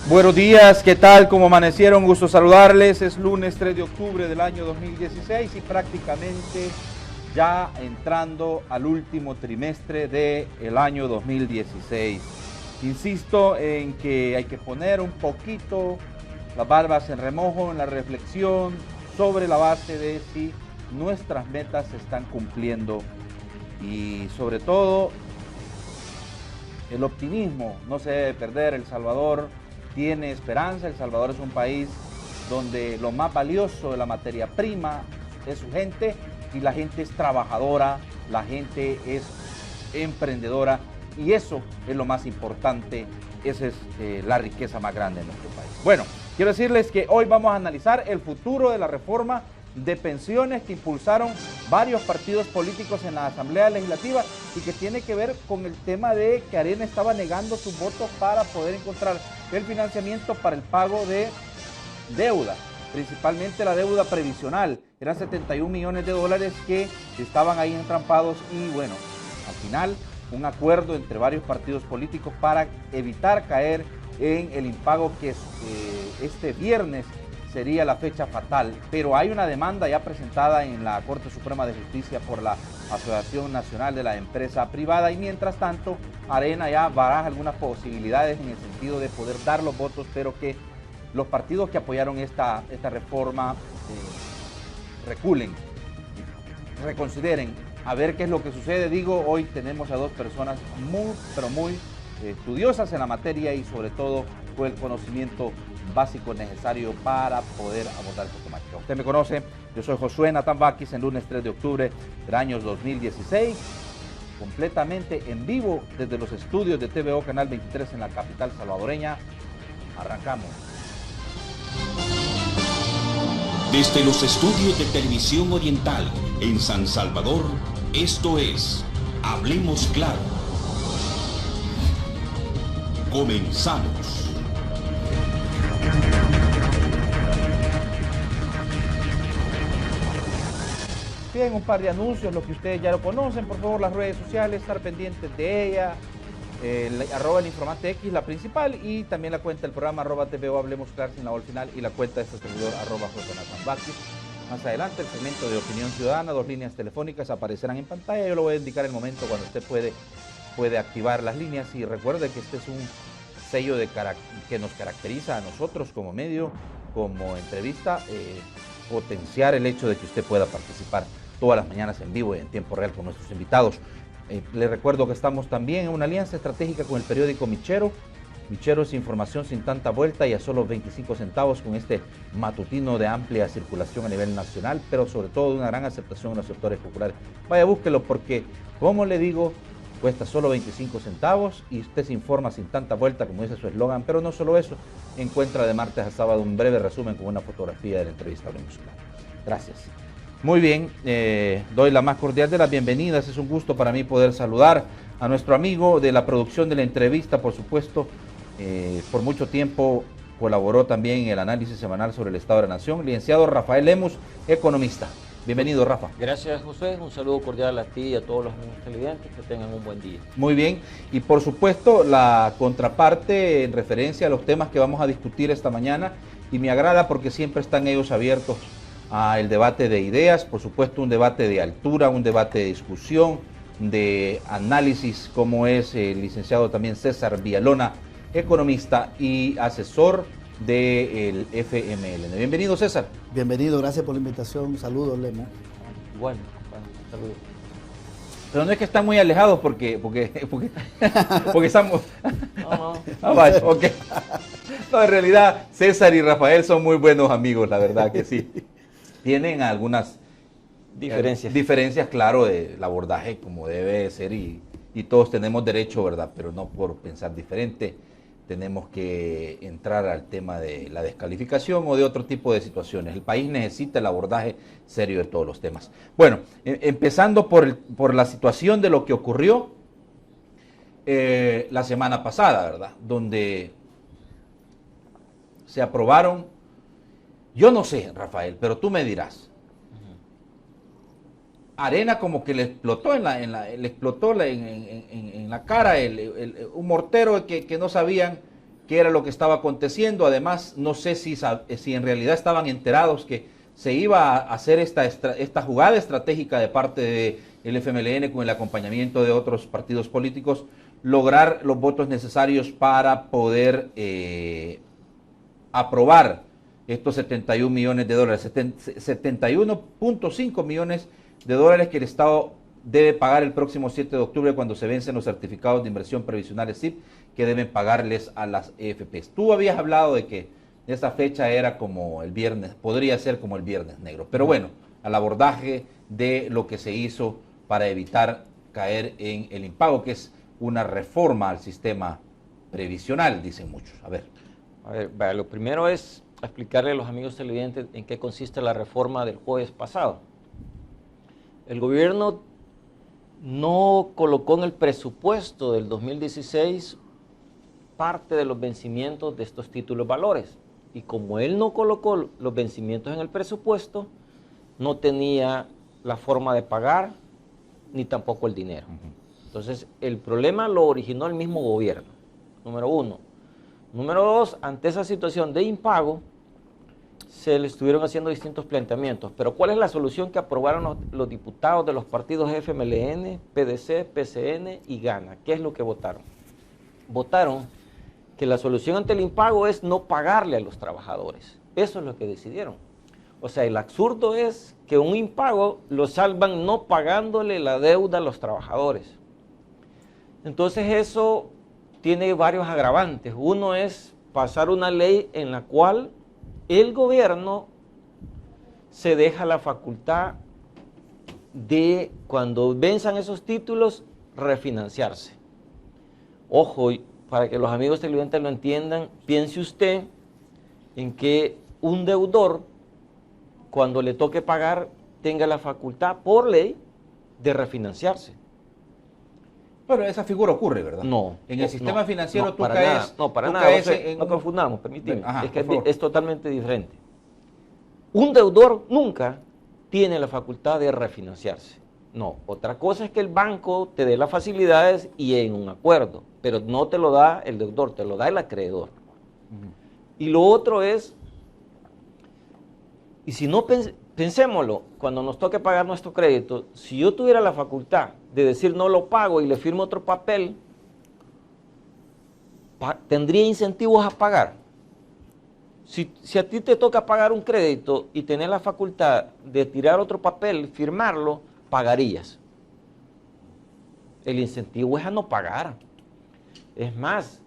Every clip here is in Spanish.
Buenos días, ¿qué tal? ¿Cómo amanecieron? Gusto saludarles. Es lunes 3 de octubre del año 2016 y prácticamente ya entrando al último trimestre del año 2016. Insisto en que hay que poner un poquito las barbas en remojo en la reflexión sobre la base de si nuestras metas se están cumpliendo y sobre todo el optimismo no se debe perder. El Salvador tiene esperanza. El Salvador es un país donde lo más valioso de la materia prima es su gente y la gente es trabajadora, la gente es emprendedora y eso es lo más importante, esa es la riqueza más grande de nuestro país. Bueno, quiero decirles que hoy vamos a analizar el futuro de la reforma de pensiones que impulsaron varios partidos políticos en la Asamblea Legislativa y que tiene que ver con el tema de que Arena estaba negando sus votos para poder encontrar el financiamiento para el pago de deuda, principalmente la deuda previsional. Eran 71 millones de dólares que estaban ahí entrampados y bueno, al final un acuerdo entre varios partidos políticos para evitar caer en el impago que este viernes sería la fecha fatal, pero hay una demanda ya presentada en la Corte Suprema de Justicia por la Asociación Nacional de la Empresa Privada y mientras tanto Arena ya baraja algunas posibilidades en el sentido de poder dar los votos, pero que los partidos que apoyaron esta reforma reculen, reconsideren, a ver qué es lo que sucede. Digo, hoy tenemos a dos personas muy, pero muy estudiosas en la materia y sobre todo con el conocimiento básico necesario para poder abordar esta temática. Usted me conoce, yo soy Josué Natán Baquis en lunes 3 de octubre del año 2016, completamente en vivo desde los estudios de TVO Canal 23 en la capital salvadoreña. Arrancamos. Desde los estudios de Televisión Oriental en San Salvador, esto es Hablemos Claro. Comenzamos. Bien, un par de anuncios, los que ustedes ya lo conocen, por favor las redes sociales, estar pendientes de ella, arroba el informante X, la principal, y también la cuenta del programa arroba TVO Hablemos Claro sin la voz final y la cuenta de este servidor arroba JNatanBaquis. Más adelante el segmento de opinión ciudadana, 2 líneas telefónicas aparecerán en pantalla, yo lo voy a indicar el momento cuando usted puede activar las líneas y recuerde que este es un sello que nos caracteriza a nosotros como medio, como entrevista, potenciar el hecho de que usted pueda participar todas las mañanas en vivo y en tiempo real con nuestros invitados. Les recuerdo que estamos también en una alianza estratégica con el periódico Michero. Michero es información sin tanta vuelta y a solo 25 centavos con este matutino de amplia circulación a nivel nacional, pero sobre todo de una gran aceptación en los sectores populares. Vaya, búsquelo porque, como le digo, cuesta solo 25 centavos y usted se informa sin tanta vuelta, como dice su eslogan, pero no solo eso, encuentra de martes a sábado un breve resumen con una fotografía de la entrevista Hablemos Claro. Gracias. Muy bien, doy la más cordial de las bienvenidas, es un gusto para mí poder saludar a nuestro amigo de la producción de la entrevista, por supuesto, por mucho tiempo colaboró también en el análisis semanal sobre el Estado de la Nación, licenciado Rafael Lemus, economista. Bienvenido, Rafa. Gracias, José. Un saludo cordial a ti y a todos los televidentes. Que tengan un buen día. Muy bien. Y por supuesto, la contraparte en referencia a los temas que vamos a discutir esta mañana. Y me agrada porque siempre están ellos abiertos al debate de ideas. Por supuesto, un debate de altura, un debate de discusión, de análisis, como es el licenciado también César Villalona, economista y asesor del FMLN. Bienvenido, César. Bienvenido, gracias por la invitación. Saludos, Lemo. Bueno, saludos. Pero no es que están muy alejados porque estamos... No. Ah, vaya, ok. No, en realidad, César y Rafael son muy buenos amigos, la verdad que sí. Tienen algunas diferencias, claro, del abordaje como debe ser y todos tenemos derecho, ¿verdad? Pero no por pensar diferente. Tenemos que entrar al tema de la descalificación o de otro tipo de situaciones. El país necesita el abordaje serio de todos los temas. Bueno, empezando por la situación de lo que ocurrió la semana pasada, ¿verdad? Donde se aprobaron, yo no sé, Rafael, pero tú me dirás. Arena como que le explotó en la cara un mortero que no sabían qué era lo que estaba aconteciendo. Además, no sé si en realidad estaban enterados que se iba a hacer esta jugada estratégica de parte del FMLN con el acompañamiento de otros partidos políticos, lograr los votos necesarios para poder aprobar estos 71 millones de dólares, 71.5 millones de dólares que el Estado debe pagar el próximo 7 de octubre cuando se vencen los certificados de inversión previsionales SIP que deben pagarles a las EFPs. Tú habías hablado de que esa fecha era como el viernes, podría ser como el viernes negro, pero bueno, al abordaje de lo que se hizo para evitar caer en el impago, que es una reforma al sistema previsional, dicen muchos. A ver, lo primero es explicarle a los amigos televidentes en qué consiste la reforma del jueves pasado. El gobierno no colocó en el presupuesto del 2016 parte de los vencimientos de estos títulos valores. Y como él no colocó los vencimientos en el presupuesto, no tenía la forma de pagar ni tampoco el dinero. Entonces, el problema lo originó el mismo gobierno, número uno. Número dos, ante esa situación de impago, se le estuvieron haciendo distintos planteamientos. Pero ¿cuál es la solución que aprobaron los diputados de los partidos FMLN, PDC, PCN y GANA? ¿Qué es lo que votaron? Votaron que la solución ante el impago es no pagarle a los trabajadores. Eso es lo que decidieron. O sea, el absurdo es que un impago lo salvan no pagándole la deuda a los trabajadores. Entonces eso tiene varios agravantes. Uno es pasar una ley en la cual el gobierno se deja la facultad de, cuando venzan esos títulos, refinanciarse. Ojo, para que los amigos televidentes lo entiendan, piense usted en que un deudor, cuando le toque pagar, tenga la facultad por ley de refinanciarse. Pero esa figura ocurre, ¿verdad? No. En el sistema financiero tú para caes... nada, no, para tú nada. caes No confundamos, permíteme. Ajá, es que por es totalmente diferente. Un deudor nunca tiene la facultad de refinanciarse. No, otra cosa es que el banco te dé las facilidades y en un acuerdo, pero no te lo da el deudor, te lo da el acreedor. Y lo otro es, y si no pensémoslo, cuando nos toque pagar nuestro crédito, si yo tuviera la facultad de decir no lo pago y le firmo otro papel, ¿tendría incentivos a pagar? Si a ti te toca pagar un crédito y tener la facultad de tirar otro papel, firmarlo, pagarías. El incentivo es a no pagar. Es más,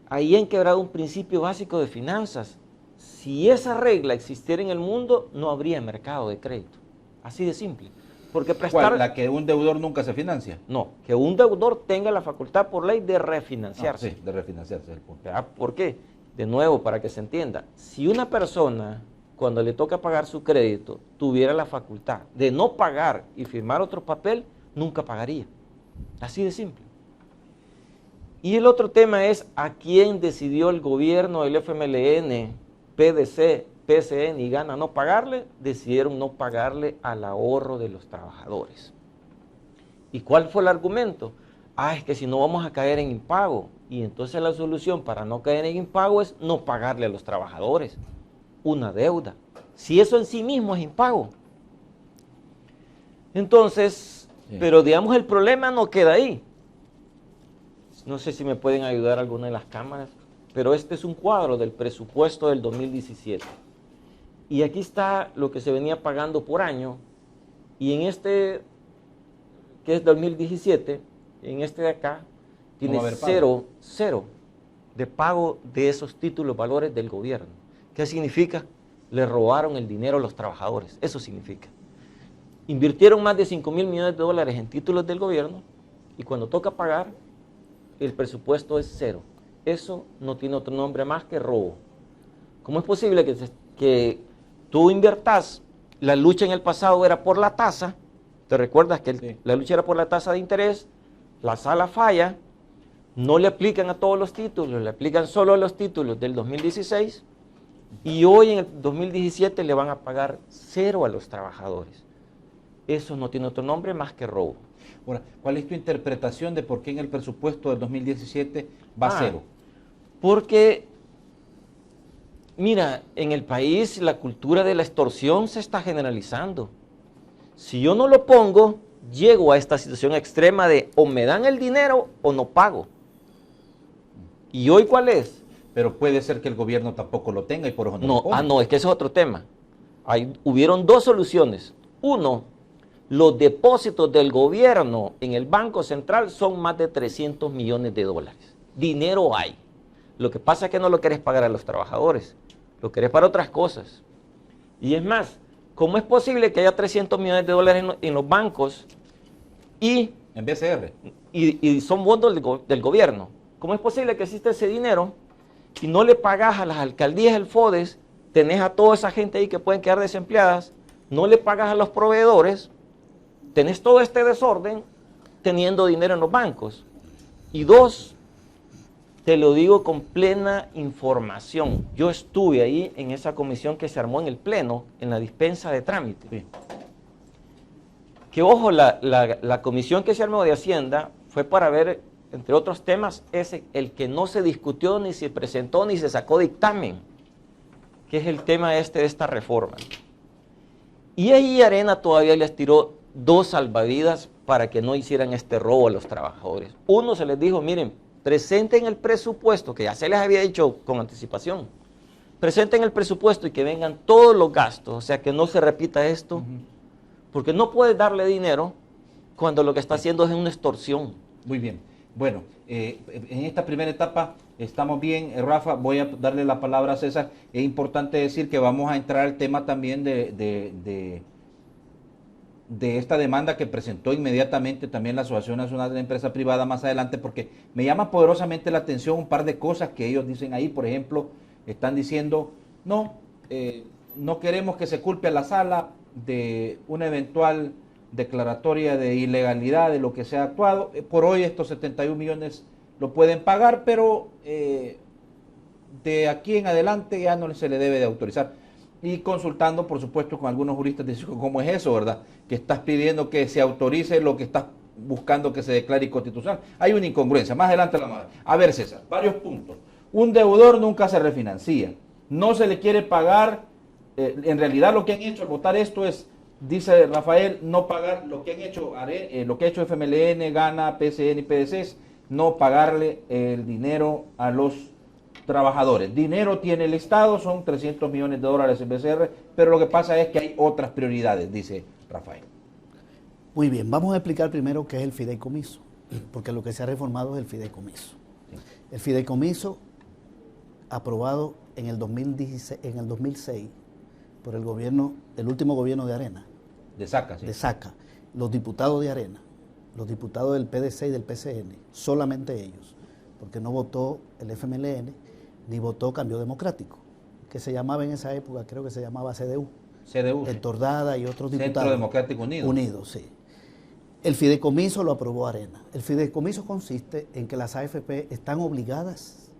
ahí han quebrado un principio básico de finanzas. Si esa regla existiera en el mundo, no habría mercado de crédito. Así de simple. Porque prestar... ¿Cuál? ¿La que un deudor nunca se financia? No, que un deudor tenga la facultad por ley de refinanciarse. Sí, de refinanciarse es el punto. ¿Por qué? De nuevo, para que se entienda, si una persona, cuando le toca pagar su crédito, tuviera la facultad de no pagar y firmar otro papel, nunca pagaría. Así de simple. Y el otro tema es a quién decidió el gobierno, el FMLN, PDC, PCN y GANA no pagarle. Decidieron no pagarle al ahorro de los trabajadores. ¿Y cuál fue el argumento? Es que si no vamos a caer en impago. Y entonces la solución para no caer en impago es no pagarle a los trabajadores una deuda. Si eso en sí mismo es impago. Entonces, pero digamos el problema no queda ahí. No sé si me pueden ayudar alguna de las cámaras, pero este es un cuadro del presupuesto del 2017. Y aquí está lo que se venía pagando por año. Y en este, que es 2017, en este de acá, tiene cero de pago de esos títulos valores del gobierno. ¿Qué significa? Le robaron el dinero a los trabajadores. Eso significa. Invirtieron más de 5.000 millones de dólares en títulos del gobierno y cuando toca pagar, el presupuesto es cero. Eso no tiene otro nombre más que robo. ¿Cómo es posible que tú inviertas? La lucha en el pasado era por la tasa. ¿Te recuerdas que la lucha era por la tasa de interés? La sala falla. No le aplican a todos los títulos, le aplican solo a los títulos del 2016 y hoy en el 2017 le van a pagar cero a los trabajadores. Eso no tiene otro nombre más que robo. Ahora, ¿cuál es tu interpretación de por qué en el presupuesto del 2017 va a cero? Porque, mira, en el país la cultura de la extorsión se está generalizando. Si yo no lo pongo, llego a esta situación extrema de o me dan el dinero o no pago. ¿Y hoy cuál es? Pero puede ser que el gobierno tampoco lo tenga y por eso no lo pone. No, es que ese es otro tema. Hubieron dos soluciones. Uno, los depósitos del gobierno en el Banco Central son más de 300 millones de dólares. Dinero hay. Lo que pasa es que no lo querés pagar a los trabajadores, lo querés para otras cosas. Y es más, ¿cómo es posible que haya 300 millones de dólares en los bancos y En BCR. y son bonos del gobierno? ¿Cómo es posible que exista ese dinero y no le pagas a las alcaldías el FODES, tenés a toda esa gente ahí que pueden quedar desempleadas, no le pagas a los proveedores, tenés todo este desorden teniendo dinero en los bancos? Y dos, te lo digo con plena información. Yo estuve ahí en esa comisión que se armó en el Pleno, en la dispensa de trámite. Sí. Que ojo, la comisión que se armó de Hacienda fue para ver, entre otros temas, el que no se discutió, ni se presentó, ni se sacó dictamen, que es el tema de esta reforma. Y ahí Arena todavía les tiró dos salvavidas para que no hicieran este robo a los trabajadores. Uno, se les dijo, miren, presenten el presupuesto, que ya se les había dicho con anticipación, presenten el presupuesto y que vengan todos los gastos, o sea, que no se repita esto, porque no puedes darle dinero cuando lo que está haciendo es una extorsión. Muy bien. Bueno, en esta primera etapa estamos bien. Rafa, voy a darle la palabra a César. Es importante decir que vamos a entrar al tema también de esta demanda que presentó inmediatamente también la Asociación Nacional de la Empresa Privada más adelante, porque me llama poderosamente la atención un par de cosas que ellos dicen ahí. Por ejemplo, están diciendo, no queremos que se culpe a la sala de una eventual declaratoria de ilegalidad de lo que se ha actuado. Por hoy estos 71 millones lo pueden pagar, pero de aquí en adelante ya no se le debe de autorizar. Y consultando, por supuesto, con algunos juristas, dicen, ¿cómo es eso, verdad? Que estás pidiendo que se autorice lo que estás buscando que se declare inconstitucional. Hay una incongruencia. Más adelante la madre. A ver, César, varios puntos. Un deudor nunca se refinancia. No se le quiere pagar. En realidad lo que han hecho al votar esto es, dice Rafael, no pagar lo que han hecho, lo que ha hecho FMLN, Gana, PCN y PDC, no pagarle el dinero a los trabajadores. Dinero tiene el Estado, son 300 millones de dólares en BCR, pero lo que pasa es que hay otras prioridades, dice Rafael. Muy bien, vamos a explicar primero qué es el fideicomiso, porque lo que se ha reformado es el fideicomiso. El fideicomiso, aprobado en el 2006 por el gobierno, el último gobierno de Arena. De Saca, sí. De Saca. Los diputados de Arena, los diputados del PDC y del PCN, solamente ellos, porque no votó el FMLN, ni votó Cambio Democrático, que se llamaba en esa época, creo que se llamaba CDU. CDU. El Tordada y otros diputados. Centro Democrático Unido. Unidos, sí. El fideicomiso lo aprobó Arena. El fideicomiso consiste en que las AFP están obligadas,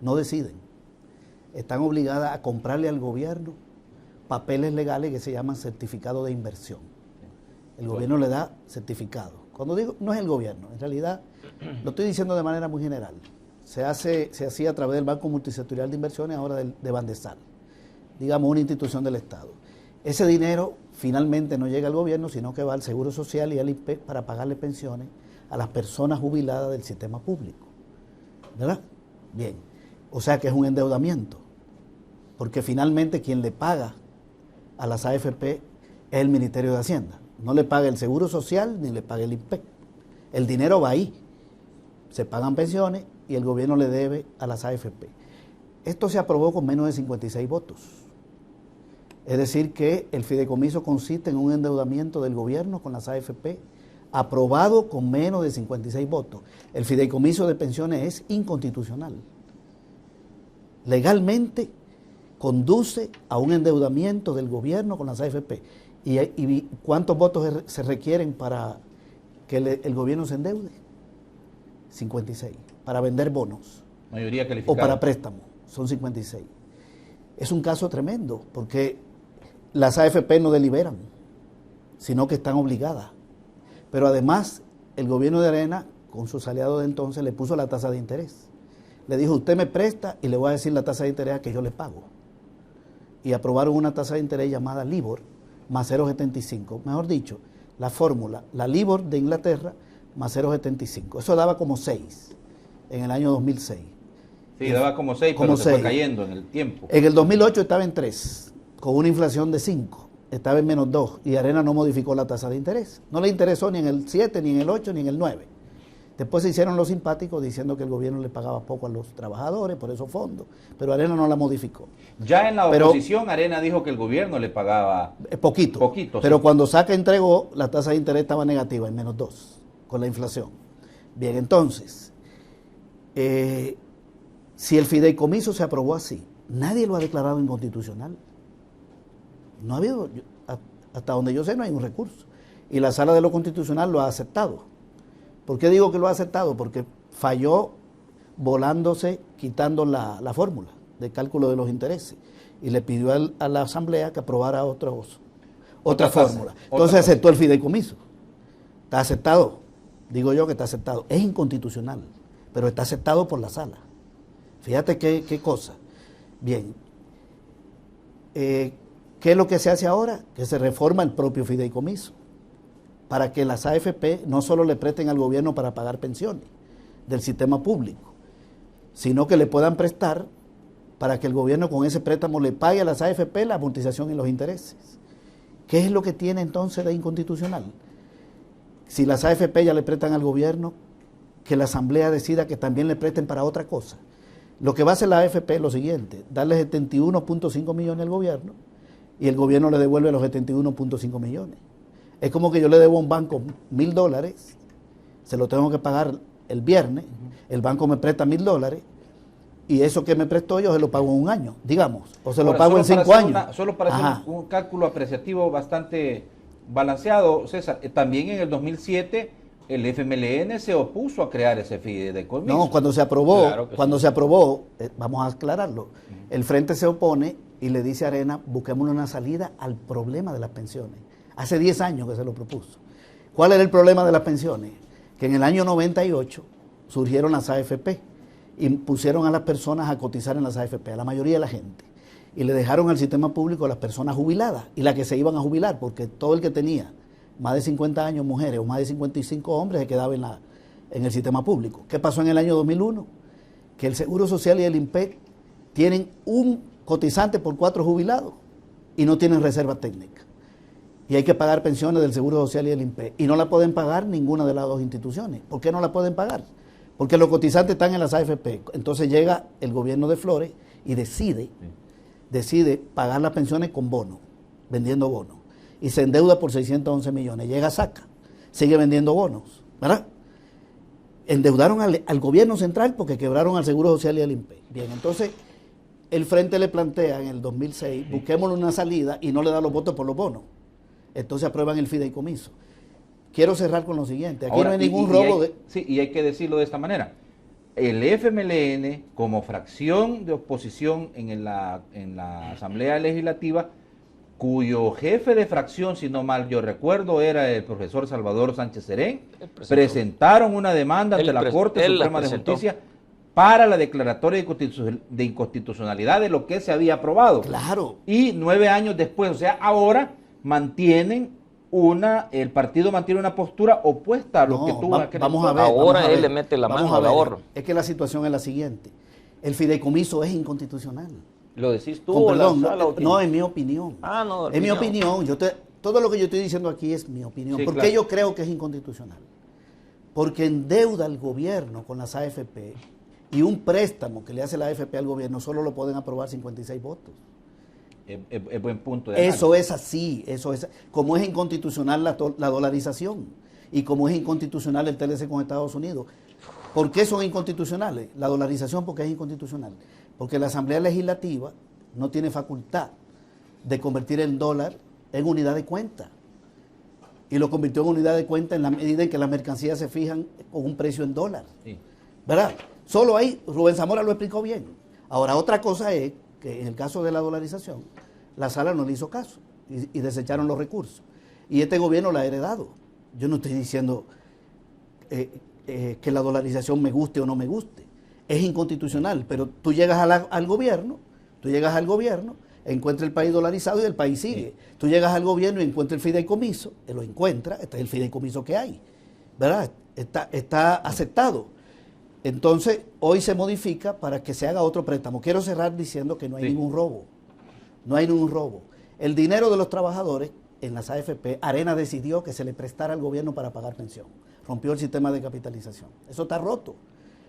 no deciden, están obligadas a comprarle al gobierno papeles legales que se llaman certificado de inversión. El gobierno le da certificado. Cuando digo, no es el gobierno, en realidad lo estoy diciendo de manera muy general. Se hacía a través del Banco Multisectorial de Inversiones, ahora de Bandesal, digamos una institución del Estado. Ese dinero finalmente no llega al gobierno, sino que va al Seguro Social y al INPEC para pagarle pensiones a las personas jubiladas del sistema público. ¿Verdad? Bien. O sea que es un endeudamiento, porque finalmente quien le paga a las AFP es el Ministerio de Hacienda. No le paga el Seguro Social ni le paga el INPEC. El dinero va ahí. Se pagan pensiones y el gobierno le debe a las AFP. Esto se aprobó con menos de 56 votos. Es decir que el fideicomiso consiste en un endeudamiento del gobierno con las AFP aprobado con menos de 56 votos. El fideicomiso de pensiones es inconstitucional. Legalmente conduce a un endeudamiento del gobierno con las AFP. ¿Y cuántos votos se requieren para que el gobierno se endeude? 56. Para vender bonos. Mayoría calificada. O para préstamos. Son 56. Es un caso tremendo, porque las AFP no deliberan, sino que están obligadas. Pero además, el gobierno de Arena, con sus aliados de entonces, le puso la tasa de interés. le dijo, usted me presta y le voy a decir la tasa de interés que yo le pago. Y aprobaron una tasa de interés llamada LIBOR más 0,75. Mejor dicho, la fórmula, la LIBOR de Inglaterra más 0,75. Eso daba como 6 en el año 2006. Sí, daba como 6, como pero se 6. fue cayendo en el tiempo. En el 2008 estaba en 3, con una inflación de 5. Estaba en menos 2 y Arena no modificó la tasa de interés. No le interesó ni en el 7, ni en el 8, ni en el 9. Después se hicieron los simpáticos diciendo que el gobierno le pagaba poco a los trabajadores por esos fondos, pero Arena no la modificó. Ya en la oposición, Arena dijo que el gobierno le pagaba poquito, pero sí. Cuando Saca entregó, la tasa de interés estaba negativa, en menos 2, con la inflación. Bien, entonces, si el fideicomiso se aprobó así, nadie lo ha declarado inconstitucional. No ha habido, hasta donde yo sé, no hay un recurso. Y la Sala de lo Constitucional lo ha aceptado. ¿Por qué digo que lo ha aceptado? Porque falló volándose, quitando la fórmula de cálculo de los intereses. Y le pidió a la Asamblea que aprobara otra fórmula. Entonces aceptó el fideicomiso. Está aceptado. Digo yo que está aceptado. Es inconstitucional, pero está aceptado por la Sala. Fíjate qué cosa. Bien. ¿Qué es lo que se hace ahora? Que se reforma el propio fideicomiso, para que las AFP no solo le presten al gobierno para pagar pensiones del sistema público, sino que le puedan prestar para que el gobierno con ese préstamo le pague a las AFP la amortización y los intereses. ¿Qué es lo que tiene entonces de inconstitucional? Si las AFP ya le prestan al gobierno, que la Asamblea decida que también le presten para otra cosa. Lo que va a hacer la AFP es lo siguiente: darle 71.5 millones al gobierno y el gobierno le devuelve los 71.5 millones. Es como que yo le debo a un banco $1,000, se lo tengo que pagar el viernes, el banco me presta $1,000 y eso que me prestó yo se lo pago en un año, digamos, o se lo pago en 5 años. Solo para hacer un cálculo apreciativo bastante balanceado, César, también en el 2007 el FMLN se opuso a crear ese fideicomiso. No, cuando se aprobó, vamos a aclararlo, el Frente se opone y le dice a Arena, busquémosle una salida al problema de las pensiones. Hace 10 años que se lo propuso. ¿Cuál era el problema de las pensiones? Que en el año 98 surgieron las AFP y pusieron a las personas a cotizar en las AFP, a la mayoría de la gente. Y le dejaron al sistema público a las personas jubiladas y las que se iban a jubilar, porque todo el que tenía más de 50 años mujeres o más de 55 hombres se quedaba en el sistema público. ¿Qué pasó en el año 2001? Que el Seguro Social y el INPEC tienen un cotizante por 4 jubilados y no tienen reserva técnica. Y hay que pagar pensiones del Seguro Social y del INPEC. Y no la pueden pagar ninguna de las dos instituciones. ¿Por qué no la pueden pagar? Porque los cotizantes están en las AFP. Entonces llega el gobierno de Flores y decide pagar las pensiones con bonos, vendiendo bonos. Y se endeuda por 611 millones. Llega Saca, sigue vendiendo bonos, ¿verdad? Endeudaron al gobierno central porque quebraron al Seguro Social y al INPEC. Bien, entonces el Frente le plantea en el 2006, busquémosle una salida y no le da los votos por los bonos. Entonces aprueban el fideicomiso. Quiero cerrar con lo siguiente. Aquí ahora, no hay ningún robo de... Sí, y hay que decirlo de esta manera. El FMLN, como fracción de oposición en la Asamblea Legislativa, cuyo jefe de fracción, si no mal yo recuerdo, era el profesor Salvador Sánchez Serén, presentaron una demanda ante la Corte Suprema de Justicia para la declaratoria de inconstitucionalidad de lo que se había aprobado. Claro. Y 9 años después, o sea, ahora el partido mantiene una postura opuesta a lo que tuvo aquel. Vamos a ver. Ahora él le mete la mano al ahorro. Es que la situación es la siguiente. El fideicomiso es inconstitucional. ¿Lo decís tú o la sala? No, es mi opinión. No. Es mi opinión. Todo lo que yo estoy diciendo aquí es mi opinión. Sí, ¿Por qué yo creo que es inconstitucional? Porque endeuda al gobierno con las AFP y un préstamo que le hace la AFP al gobierno solo lo pueden aprobar 56 votos. Es buen punto de análisis. Eso es así, como es inconstitucional la dolarización y como es inconstitucional el TLC con Estados Unidos. ¿Por qué son inconstitucionales? La dolarización porque es inconstitucional. Porque la Asamblea Legislativa no tiene facultad de convertir el dólar en unidad de cuenta. Y lo convirtió en unidad de cuenta en la medida en que las mercancías se fijan con un precio en dólar. Sí. ¿Verdad? Solo ahí, Rubén Zamora lo explicó bien. Ahora, otra cosa es que en el caso de la dolarización, la sala no le hizo caso y desecharon los recursos. Y este gobierno la ha heredado. Yo no estoy diciendo que la dolarización me guste o no me guste. es inconstitucional, pero tú llegas al gobierno, encuentra el país dolarizado y el país sigue. Sí. Tú llegas al gobierno y encuentra el fideicomiso, lo encuentra, este es el fideicomiso que hay, ¿verdad? Está aceptado. Entonces, hoy se modifica para que se haga otro préstamo. Quiero cerrar diciendo que no hay ningún robo. No hay ningún robo. El dinero de los trabajadores en las AFP, Arena decidió que se le prestara al gobierno para pagar pensión. Rompió el sistema de capitalización. Eso está roto.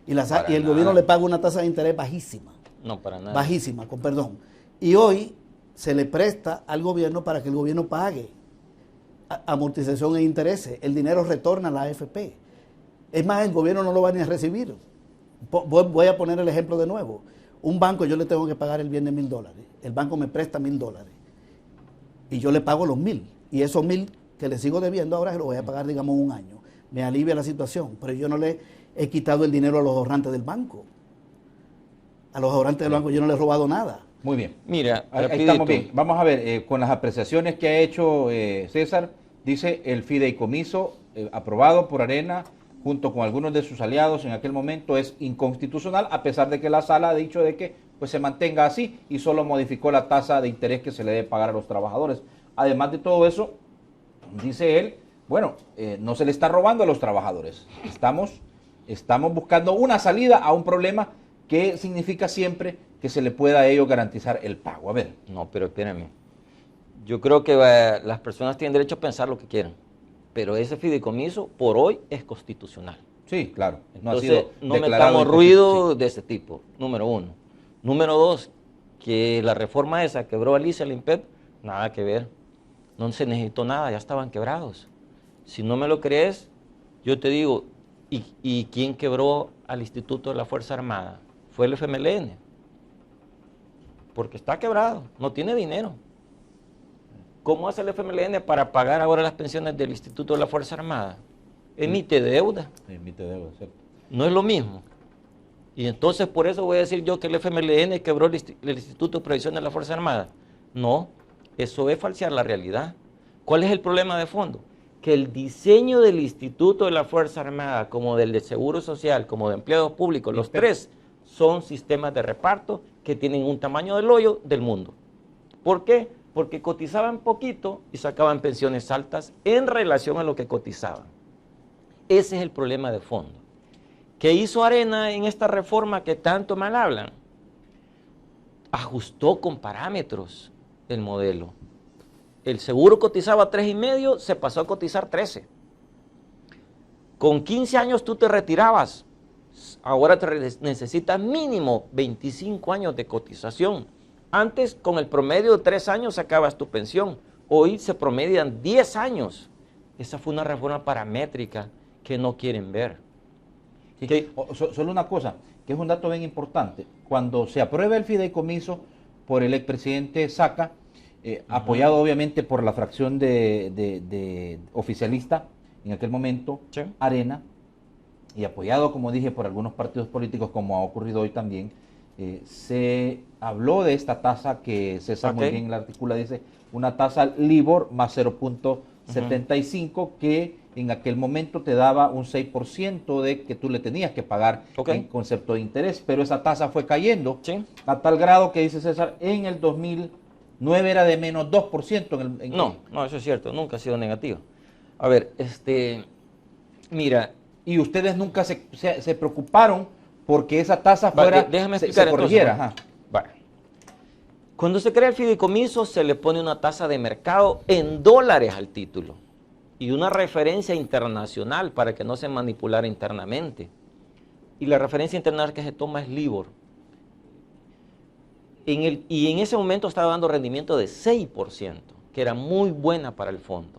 Y el gobierno le paga una tasa de interés bajísima. No, para nada. Bajísima, con perdón. Y hoy se le presta al gobierno para que el gobierno pague amortización e intereses. El dinero retorna a la AFP. Es más, el gobierno no lo va ni a recibir. Voy a poner el ejemplo de nuevo. Un banco, yo le tengo que pagar el viernes $1,000. El banco me presta $1,000. Y yo le pago los 1,000. Y esos 1,000 que le sigo debiendo ahora se los voy a pagar, digamos, un año. Me alivia la situación. Pero yo no le he quitado el dinero a los ahorrantes del banco. A los ahorrantes del banco yo no le he robado nada. Muy bien. Mira, ahí estamos bien. Vamos a ver, con las apreciaciones que ha hecho César, dice el fideicomiso aprobado por Arena junto con algunos de sus aliados en aquel momento es inconstitucional, a pesar de que la sala ha dicho de que pues se mantenga así y solo modificó la tasa de interés que se le debe pagar a los trabajadores. Además de todo eso, dice él, bueno, no se le está robando a los trabajadores. Estamos buscando una salida a un problema que significa siempre que se le pueda a ellos garantizar el pago. A ver. No, pero espérame. Yo creo que las personas tienen derecho a pensar lo que quieran, pero ese fideicomiso por hoy es constitucional. Sí, claro. Entonces, no metamos ruido de ese tipo, número uno. Número dos, que la reforma esa quebró Alicia, el INPEP, nada que ver. No se necesitó nada, ya estaban quebrados. Si no me lo crees, yo te digo, ¿y quién quebró al Instituto de la Fuerza Armada? Fue el FMLN. Porque está quebrado, no tiene dinero. ¿Cómo hace el FMLN para pagar ahora las pensiones del Instituto de la Fuerza Armada? Emite deuda. Emite deuda, ¿cierto? No es lo mismo. Y entonces por eso voy a decir yo que el FMLN quebró el Instituto de Previsión de la Fuerza Armada. No, eso es falsear la realidad. ¿Cuál es el problema de fondo? Que el diseño del Instituto de la Fuerza Armada, como del de Seguro Social, como de empleados públicos, los tres son sistemas de reparto que tienen un tamaño del hoyo del mundo. ¿Por qué? Porque cotizaban poquito y sacaban pensiones altas en relación a lo que cotizaban. Ese es el problema de fondo. ¿Qué hizo Arena en esta reforma que tanto mal hablan? Ajustó con parámetros el modelo. El seguro cotizaba 3,5, se pasó a cotizar 13. Con 15 años tú te retirabas. Ahora necesitas mínimo 25 años de cotización. Antes, con el promedio de 3 años sacabas tu pensión. Hoy se promedian 10 años. Esa fue una reforma paramétrica que no quieren ver. Sí. Solo una cosa, que es un dato bien importante. Cuando se aprueba el fideicomiso por el expresidente Saca, apoyado obviamente por la fracción de oficialista, en aquel momento, sí, Arena, y apoyado, como dije, por algunos partidos políticos, como ha ocurrido hoy también, se habló de esta tasa que César muy bien la articula, dice, una tasa LIBOR más 0.75 que en aquel momento te daba un 6% de que tú le tenías que pagar en concepto de interés, pero esa tasa fue cayendo a tal grado que, dice César, en el 2009 era de menos 2%. No, eso es cierto, nunca ha sido negativo. A ver, mira. Y ustedes nunca se preocuparon porque esa tasa fuera, déjame explicar, se corrigiera. Vale. Cuando se crea el fideicomiso se le pone una tasa de mercado en dólares al título y una referencia internacional para que no se manipulara internamente. Y la referencia internacional que se toma es LIBOR. Y en ese momento estaba dando rendimiento de 6%, que era muy buena para el fondo.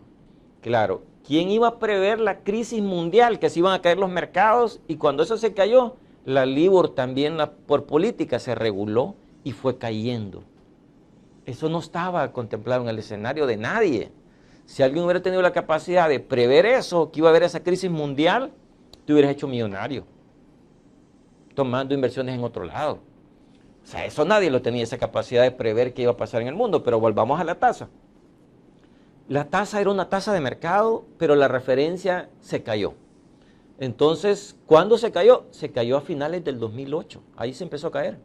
Claro, ¿quién iba a prever la crisis mundial, que se iban a caer los mercados? Y cuando eso se cayó, la LIBOR también por política se reguló y fue cayendo. Eso no estaba contemplado en el escenario de nadie. Si alguien hubiera tenido la capacidad de prever eso, que iba a haber esa crisis mundial, te hubieras hecho millonario, tomando inversiones en otro lado. O sea, eso nadie lo tenía, esa capacidad de prever qué iba a pasar en el mundo. Pero volvamos a la tasa. La tasa era una tasa de mercado, pero la referencia se cayó. Entonces, ¿cuándo se cayó? Se cayó a finales del 2008. Ahí se empezó a caer.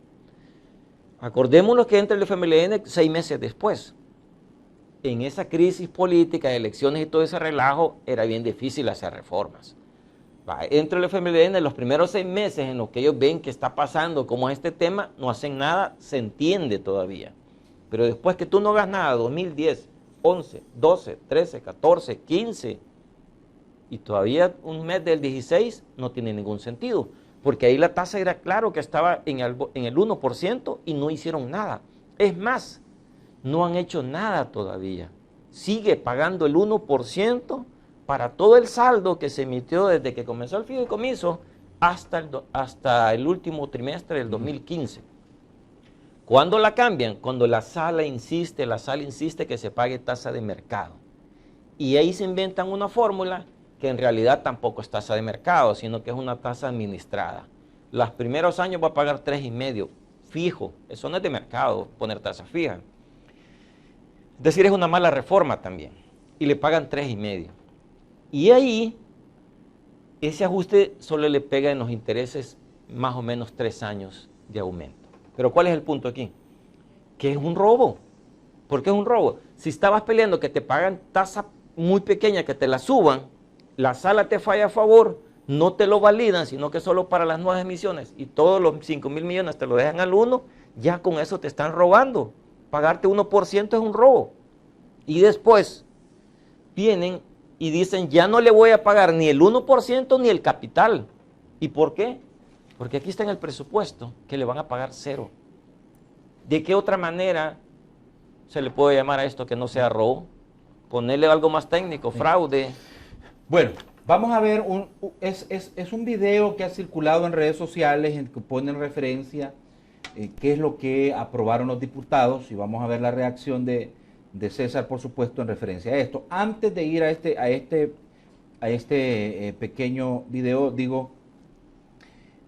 Acordémonos que entra el FMLN 6 meses después. En esa crisis política, de elecciones y todo ese relajo, era bien difícil hacer reformas. Entra el FMLN, en los primeros 6 meses en los que ellos ven que está pasando, como es este tema, no hacen nada, se entiende todavía. Pero después que tú no hagas nada, 2010, 11, 12, 13, 14, 15, y todavía un mes del 16 no tiene ningún sentido, porque ahí la tasa era claro que estaba en el 1% y no hicieron nada. Es más, no han hecho nada todavía. Sigue pagando el 1% para todo el saldo que se emitió desde que comenzó el fideicomiso hasta el último trimestre del 2015. ¿Cuándo la cambian? Cuando la sala insiste que se pague tasa de mercado. Y ahí se inventan una fórmula que en realidad tampoco es tasa de mercado, sino que es una tasa administrada. Los primeros años va a pagar 3,5 fijo. Eso no es de mercado, poner tasa fija. Es decir, es una mala reforma también. Y le pagan 3,5. Y ahí, ese ajuste solo le pega en los intereses más o menos 3 años de aumento. Pero ¿cuál es el punto aquí? Que es un robo. ¿Por qué es un robo? Si estabas peleando que te pagan tasa muy pequeña, que te la suban, la sala te falla a favor, no te lo validan, sino que solo para las nuevas emisiones, y todos los 5,000 millones te lo dejan al 1, ya con eso te están robando. Pagarte 1% es un robo. Y después vienen y dicen, ya no le voy a pagar ni el 1% ni el capital. ¿Y por qué? Porque aquí está en el presupuesto que le van a pagar 0. ¿De qué otra manera se le puede llamar a esto que no sea robo? Ponerle algo más técnico, fraude. Bueno, vamos a ver, es un video que ha circulado en redes sociales en que pone en referencia qué es lo que aprobaron los diputados, y vamos a ver la reacción de César, por supuesto, en referencia a esto. Antes de ir a este pequeño video,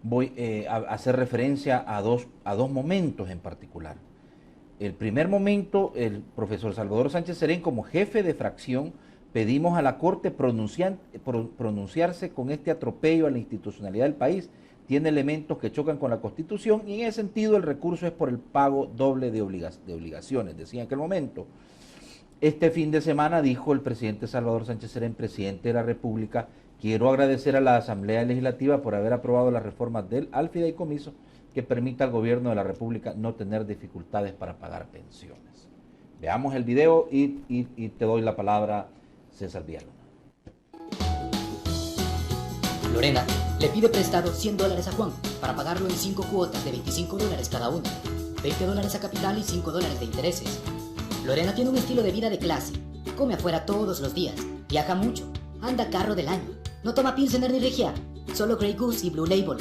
voy a hacer referencia a dos momentos en particular. El primer momento, el profesor Salvador Sánchez Serén, como jefe de fracción, pedimos a la Corte pronunciarse con este atropello a la institucionalidad del país. Tiene elementos que chocan con la Constitución y en ese sentido el recurso es por el pago doble de obligaciones, decía en aquel momento. Este fin de semana dijo el presidente Salvador Sánchez Serén, presidente de la República: quiero agradecer a la Asamblea Legislativa por haber aprobado las reformas al fideicomiso que permita al gobierno de la República no tener dificultades para pagar pensiones. Veamos el video y te doy la palabra, César Villalona. Lorena le pide prestado $100 a Juan para pagarlo en 5 cuotas de $25 cada una, $20 a capital y $5 de intereses. Lorena tiene un estilo de vida de clase, come afuera todos los días, viaja mucho, anda carro del año, no toma Pilsener ni Regia, solo Grey Goose y Blue Label.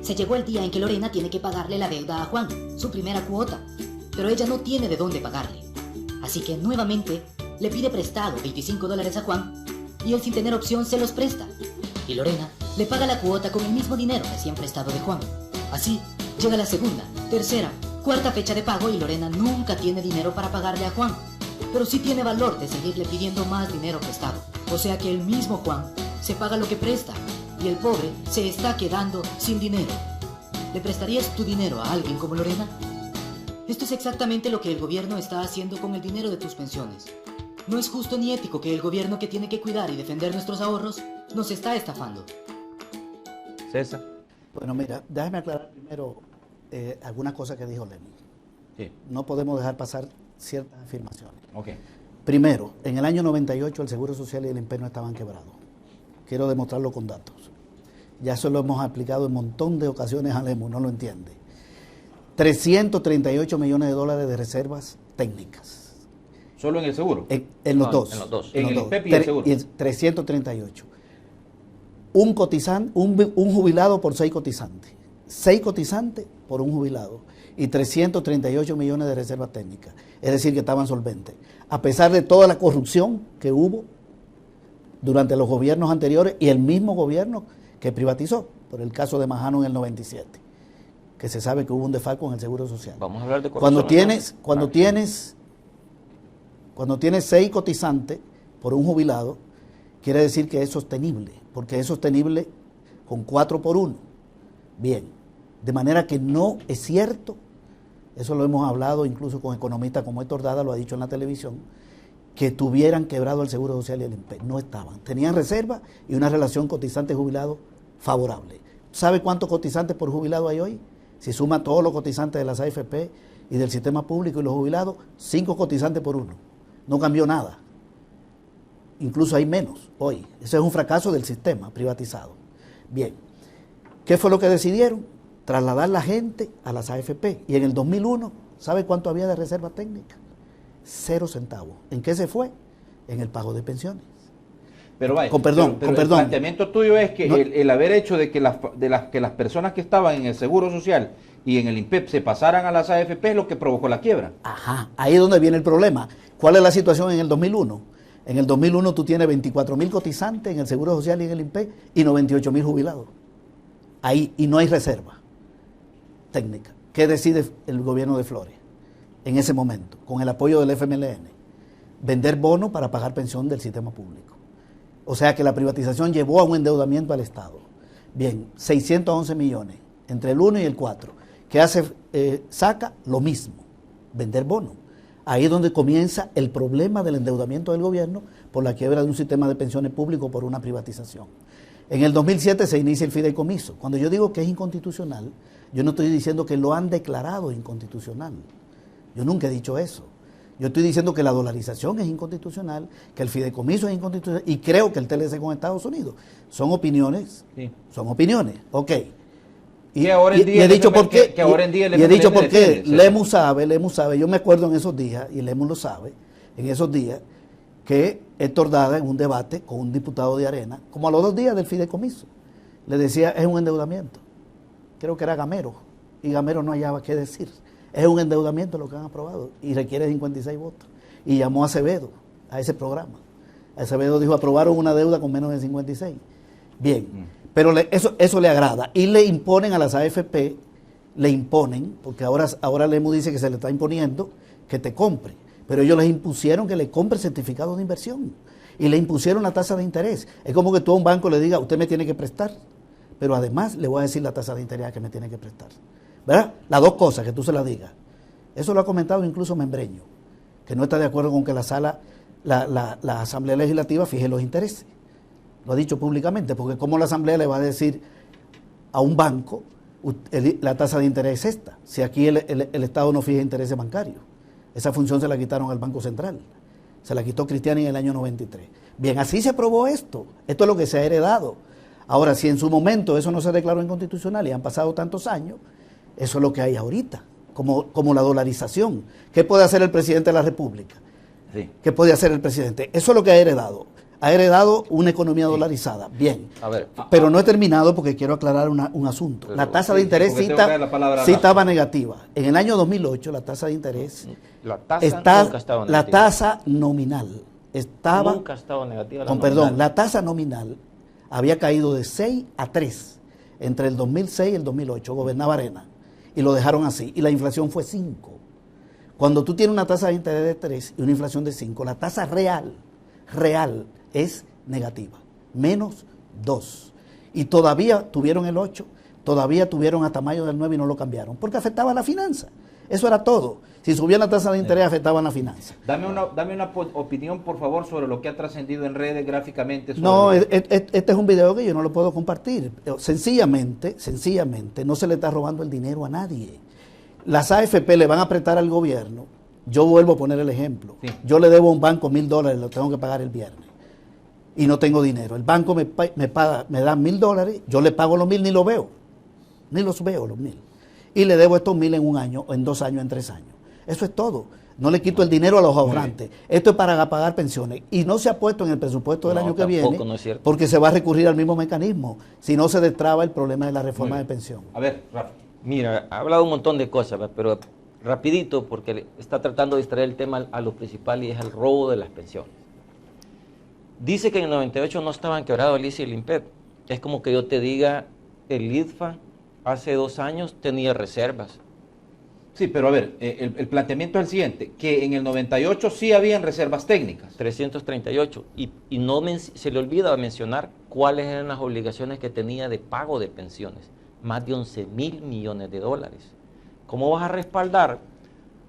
Se llegó el día en que Lorena tiene que pagarle la deuda a Juan, su primera cuota, pero ella no tiene de dónde pagarle. Así que nuevamente le pide prestado $25 a Juan y él, sin tener opción, se los presta. Y Lorena le paga la cuota con el mismo dinero recién prestado de Juan. Así llega la segunda, tercera, cuarta fecha de pago y Lorena nunca tiene dinero para pagarle a Juan, pero sí tiene valor de seguirle pidiendo más dinero prestado. O sea que el mismo Juan se paga lo que presta y el pobre se está quedando sin dinero. ¿Le prestarías tu dinero a alguien como Lorena? Esto es exactamente lo que el gobierno está haciendo con el dinero de tus pensiones. No es justo ni ético que el gobierno, que tiene que cuidar y defender nuestros ahorros, nos está estafando. César. Bueno, mira, déjame aclarar primero algunas cosas que dijo Lenin. Sí. No podemos dejar pasar ciertas afirmaciones. Okay. Primero, en el año 98 el Seguro Social y el INPEC no estaban quebrados. Quiero demostrarlo con datos. Ya eso lo hemos aplicado en un montón de ocasiones a Lemus, no lo entiende. 338 millones de dólares de reservas técnicas. ¿Solo en el seguro? En los dos. En los dos. En el INPEP y el seguro. 338. Un jubilado por 6 cotizantes. 6 cotizantes por un jubilado. Y 338 millones de reservas técnicas. Es decir, que estaban solventes. A pesar de toda la corrupción que hubo durante los gobiernos anteriores y el mismo gobierno que privatizó, por el caso de Majano en el 97, que se sabe que hubo un desfalco en el Seguro Social. Vamos a hablar de corrupción. Cuando tienes 6 cotizantes por un jubilado, quiere decir que es sostenible, porque es sostenible con 4x1. Bien, de manera que no es cierto, eso lo hemos hablado incluso con economistas como Héctor Dada, lo ha dicho en la televisión, que tuvieran quebrado el Seguro Social y el INPE. No estaban. Tenían reserva y una relación cotizante-jubilado favorable. ¿Sabe cuántos cotizantes por jubilado hay hoy? Si suma todos los cotizantes de las AFP y del sistema público y los jubilados, 5 cotizantes por 1. No cambió nada. Incluso hay menos hoy. Ese es un fracaso del sistema privatizado. Bien, ¿qué fue lo que decidieron? Trasladar la gente a las AFP. Y en el 2001, ¿sabe cuánto había de reserva técnica? 0 centavos. ¿En qué se fue? En el pago de pensiones. Pero vaya, con perdón. El planteamiento tuyo es que no, el haber hecho de que las personas que estaban en el Seguro Social y en el INPEP se pasaran a las AFP es lo que provocó la quiebra. Ajá, ahí es donde viene el problema. ¿Cuál es la situación en el 2001? En el 2001 tú tienes 24.000 cotizantes en el Seguro Social y en el INPEP y 98.000 jubilados. Ahí, y no hay reserva técnica. ¿Qué decide el gobierno de Flores en ese momento, con el apoyo del FMLN? Vender bonos para pagar pensión del sistema público. O sea que la privatización llevó a un endeudamiento al Estado. Bien, 611 millones, entre el 1 y el 4. ¿Qué hace? Saca lo mismo, vender bonos. Ahí es donde comienza el problema del endeudamiento del gobierno por la quiebra de un sistema de pensiones público por una privatización. En el 2007 se inicia el fideicomiso. Cuando yo digo que es inconstitucional, yo no estoy diciendo que lo han declarado inconstitucional. Yo nunca he dicho eso. Yo estoy diciendo que la dolarización es inconstitucional, que el fideicomiso es inconstitucional y creo que el TLC con Estados Unidos. Son opiniones, sí. Son opiniones, ok. Y ahora en día he dicho por qué, que ahora en día y he dicho por qué, Lemus sabe, yo me acuerdo en esos días, y Lemus lo sabe, en esos días, que Héctor Dada en un debate con un diputado de Arena, como a los 2 días del fideicomiso, le decía, es un endeudamiento. Creo que era Gamero, y Gamero no hallaba qué decir. Es un endeudamiento lo que han aprobado, y requiere 56 votos. Y llamó a Acevedo, a ese programa. Acevedo dijo, aprobaron una deuda con menos de 56. Bien, pero eso le agrada. Y le imponen a las AFP, porque ahora Lemus dice que se le está imponiendo que te compre. Pero ellos les impusieron que le compre certificados de inversión. Y le impusieron la tasa de interés. Es como que tú a un banco le digas, usted me tiene que prestar, pero además le voy a decir la tasa de interés que me tiene que prestar. ¿Verdad? Las 2 cosas, que tú se las digas. Eso lo ha comentado incluso Membreño, que no está de acuerdo con que la Asamblea Legislativa fije los intereses. Lo ha dicho públicamente, porque ¿cómo la Asamblea le va a decir a un banco la tasa de interés es esta? Si aquí el Estado no fija intereses bancarios. Esa función se la quitaron al Banco Central. Se la quitó Cristiani en el año 93. Bien, así se aprobó esto. Esto es lo que se ha heredado. Ahora, si en su momento eso no se declaró inconstitucional y han pasado tantos años, eso es lo que hay ahorita, como la dolarización. ¿Qué puede hacer el presidente de la República? Sí. ¿Qué puede hacer el presidente? Eso es lo que ha heredado. Ha heredado una economía dolarizada. Bien. A ver, pero no he terminado porque quiero aclarar un asunto. Pero, la tasa de interés sí estaba negativa. En el año 2008 la tasa de interés la tasa nominal estaba nunca ha estado negativa. La tasa nominal había caído de 6 a 3 entre el 2006 y el 2008. Gobernaba Arena y lo dejaron así. Y la inflación fue 5. Cuando tú tienes una tasa de interés de 3 y una inflación de 5, la tasa real es negativa, menos 2. Y todavía tuvieron el 8, todavía tuvieron hasta mayo del 9 y no lo cambiaron, porque afectaba la finanza. Eso era todo. Si subía la tasa de interés, afectaban la finanza. Dame una opinión, por favor, sobre lo que ha trascendido en redes gráficamente. No, este es un video que yo no lo puedo compartir. Sencillamente, no se le está robando el dinero a nadie. Las AFP le van a apretar al gobierno. Yo vuelvo a poner el ejemplo. Sí. Yo le debo a un banco $1,000, lo tengo que pagar el viernes. Y no tengo dinero. El banco me da $1,000, yo le pago los 1,000, ni los veo. Ni los veo, los 1,000. Y le debo estos 1,000 en 1 año, o en 2 años, en 3 años. Eso es todo. No le quito el dinero a los ahorrantes. Esto es para pagar pensiones. Y no se ha puesto en el presupuesto del año que viene, no es cierto, porque se va a recurrir al mismo mecanismo. Si no, se destraba el problema de la reforma de pensión. A ver, Rafa. Mira, ha hablado un montón de cosas, pero rapidito, porque está tratando de distraer el tema a lo principal, y es el robo de las pensiones. Dice que en el 98 no estaban quebrados el ICE y el INPEP. Es como que yo te diga, el IDFA hace 2 años tenía reservas. Sí, pero a ver, el planteamiento es el siguiente, que en el 98 sí habían reservas técnicas. 338, y no se le olvida mencionar cuáles eran las obligaciones que tenía de pago de pensiones. Más de 11.000 millones de dólares. ¿Cómo vas a respaldar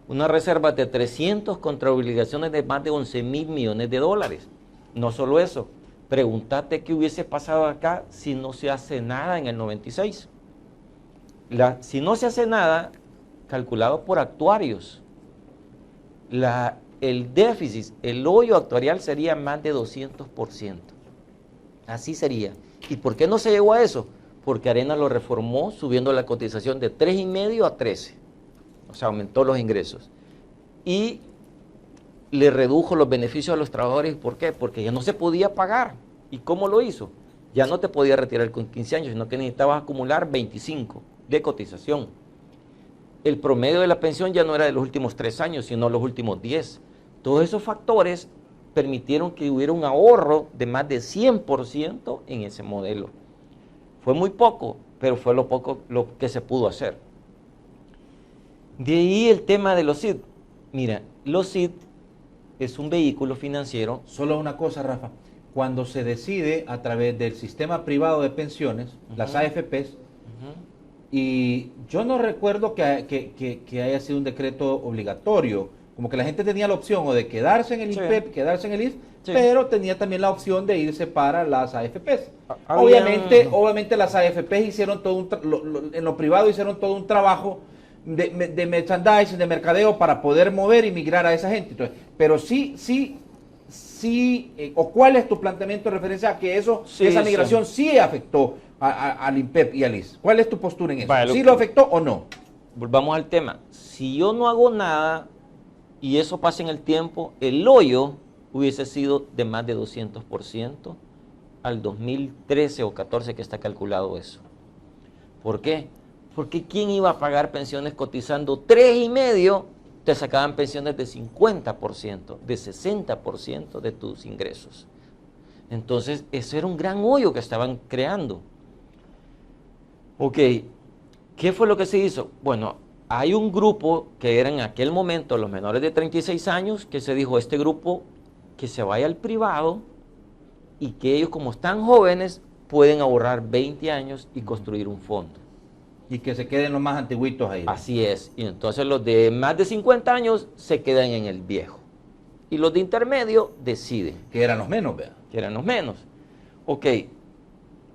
una reserva de 300 contra obligaciones de más de 11.000 millones de dólares? No solo eso, pregúntate qué hubiese pasado acá si no se hace nada en el 96. Si no se hace nada, calculado por actuarios, el déficit, el hoyo actuarial sería más de 200%. Así sería. ¿Y por qué no se llegó a eso? Porque Arena lo reformó subiendo la cotización de 3,5 a 13. O sea, aumentó los ingresos. Y le redujo los beneficios a los trabajadores. ¿Por qué? Porque ya no se podía pagar. ¿Y cómo lo hizo? Ya no te podía retirar con 15 años, sino que necesitabas acumular 25 de cotización. El promedio de la pensión ya no era de los últimos 3 años, sino los últimos 10. Todos esos factores permitieron que hubiera un ahorro de más de 100% en ese modelo. Fue muy poco, pero fue lo que se pudo hacer. De ahí el tema de los SID. Mira, los SID es un vehículo financiero. Solo una cosa, Rafa. Cuando se decide a través del sistema privado de pensiones, las AFPs, y yo no recuerdo que haya sido un decreto obligatorio, como que la gente tenía la opción o de quedarse en el IPEP, quedarse en el IS, pero tenía también la opción de irse para las AFPs. Obviamente las AFPs hicieron todo en lo privado hicieron todo un trabajo de merchandising, de mercadeo para poder mover y migrar a esa gente. Entonces, pero sí, o cuál es tu planteamiento en referencia a que esa migración sí afectó al INPEP y al IS. ¿Cuál es tu postura en eso? Vale, ¿Sí lo afectó o no? Volvamos al tema. Si yo no hago nada y eso pasa en el tiempo, el hoyo hubiese sido de más de 200% al 2013 o 14 que está calculado eso. ¿Por qué? Porque ¿quién iba a pagar pensiones cotizando 3,5? Te sacaban pensiones de 50%, de 60% de tus ingresos. Entonces, ese era un gran hoyo que estaban creando. Ok, ¿qué fue lo que se hizo? Bueno, hay un grupo que era en aquel momento los menores de 36 años que se dijo, este grupo que se vaya al privado y que ellos como están jóvenes pueden ahorrar 20 años y construir un fondo. Y que se queden los más antiguitos ahí. Así es. Y entonces los de más de 50 años se quedan en el viejo. Y los de intermedio deciden. Que eran los menos, ¿verdad? Que eran los menos. Ok.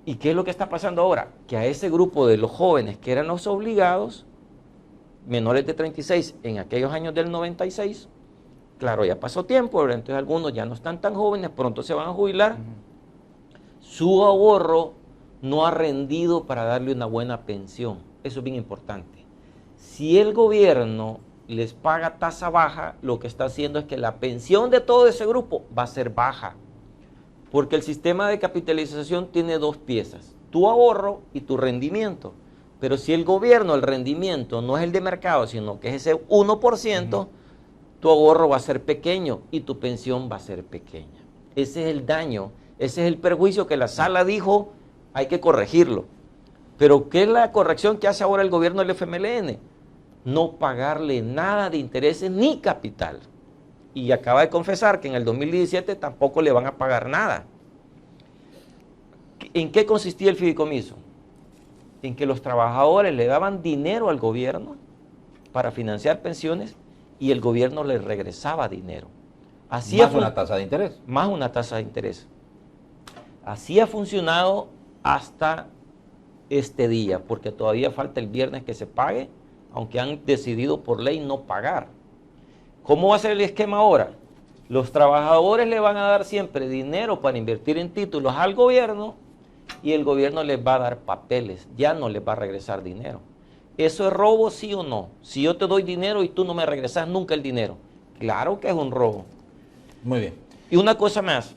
¿Y qué es lo que está pasando ahora? Que a ese grupo de los jóvenes que eran los obligados, menores de 36 en aquellos años del 96, claro, ya pasó tiempo, pero entonces algunos ya no están tan jóvenes, pronto se van a jubilar. Su ahorro no ha rendido para darle una buena pensión. Eso es bien importante. Si el gobierno les paga tasa baja, lo que está haciendo es que la pensión de todo ese grupo va a ser baja. Porque el sistema de capitalización tiene dos piezas, tu ahorro y tu rendimiento. Pero si el gobierno, el rendimiento no es el de mercado, sino que es ese 1%, tu ahorro va a ser pequeño y tu pensión va a ser pequeña. Ese es el daño, ese es el perjuicio que la sala dijo, hay que corregirlo. Pero ¿qué es la corrección que hace ahora el gobierno del FMLN? No pagarle nada de intereses ni capital. Y acaba de confesar que en el 2017 tampoco le van a pagar nada. ¿En qué consistía el fideicomiso? En que los trabajadores le daban dinero al gobierno para financiar pensiones y el gobierno les regresaba dinero. Así más una tasa de interés. Más una tasa de interés. Así ha funcionado hasta este día, porque todavía falta el viernes que se pague, aunque han decidido por ley no pagar. ¿Cómo va a ser el esquema ahora? Los trabajadores le van a dar siempre dinero para invertir en títulos al gobierno y el gobierno les va a dar papeles, ya no les va a regresar dinero. ¿Eso es robo, sí o no? Si yo te doy dinero y tú no me regresas nunca el dinero, claro que es un robo. Muy bien. Y una cosa más.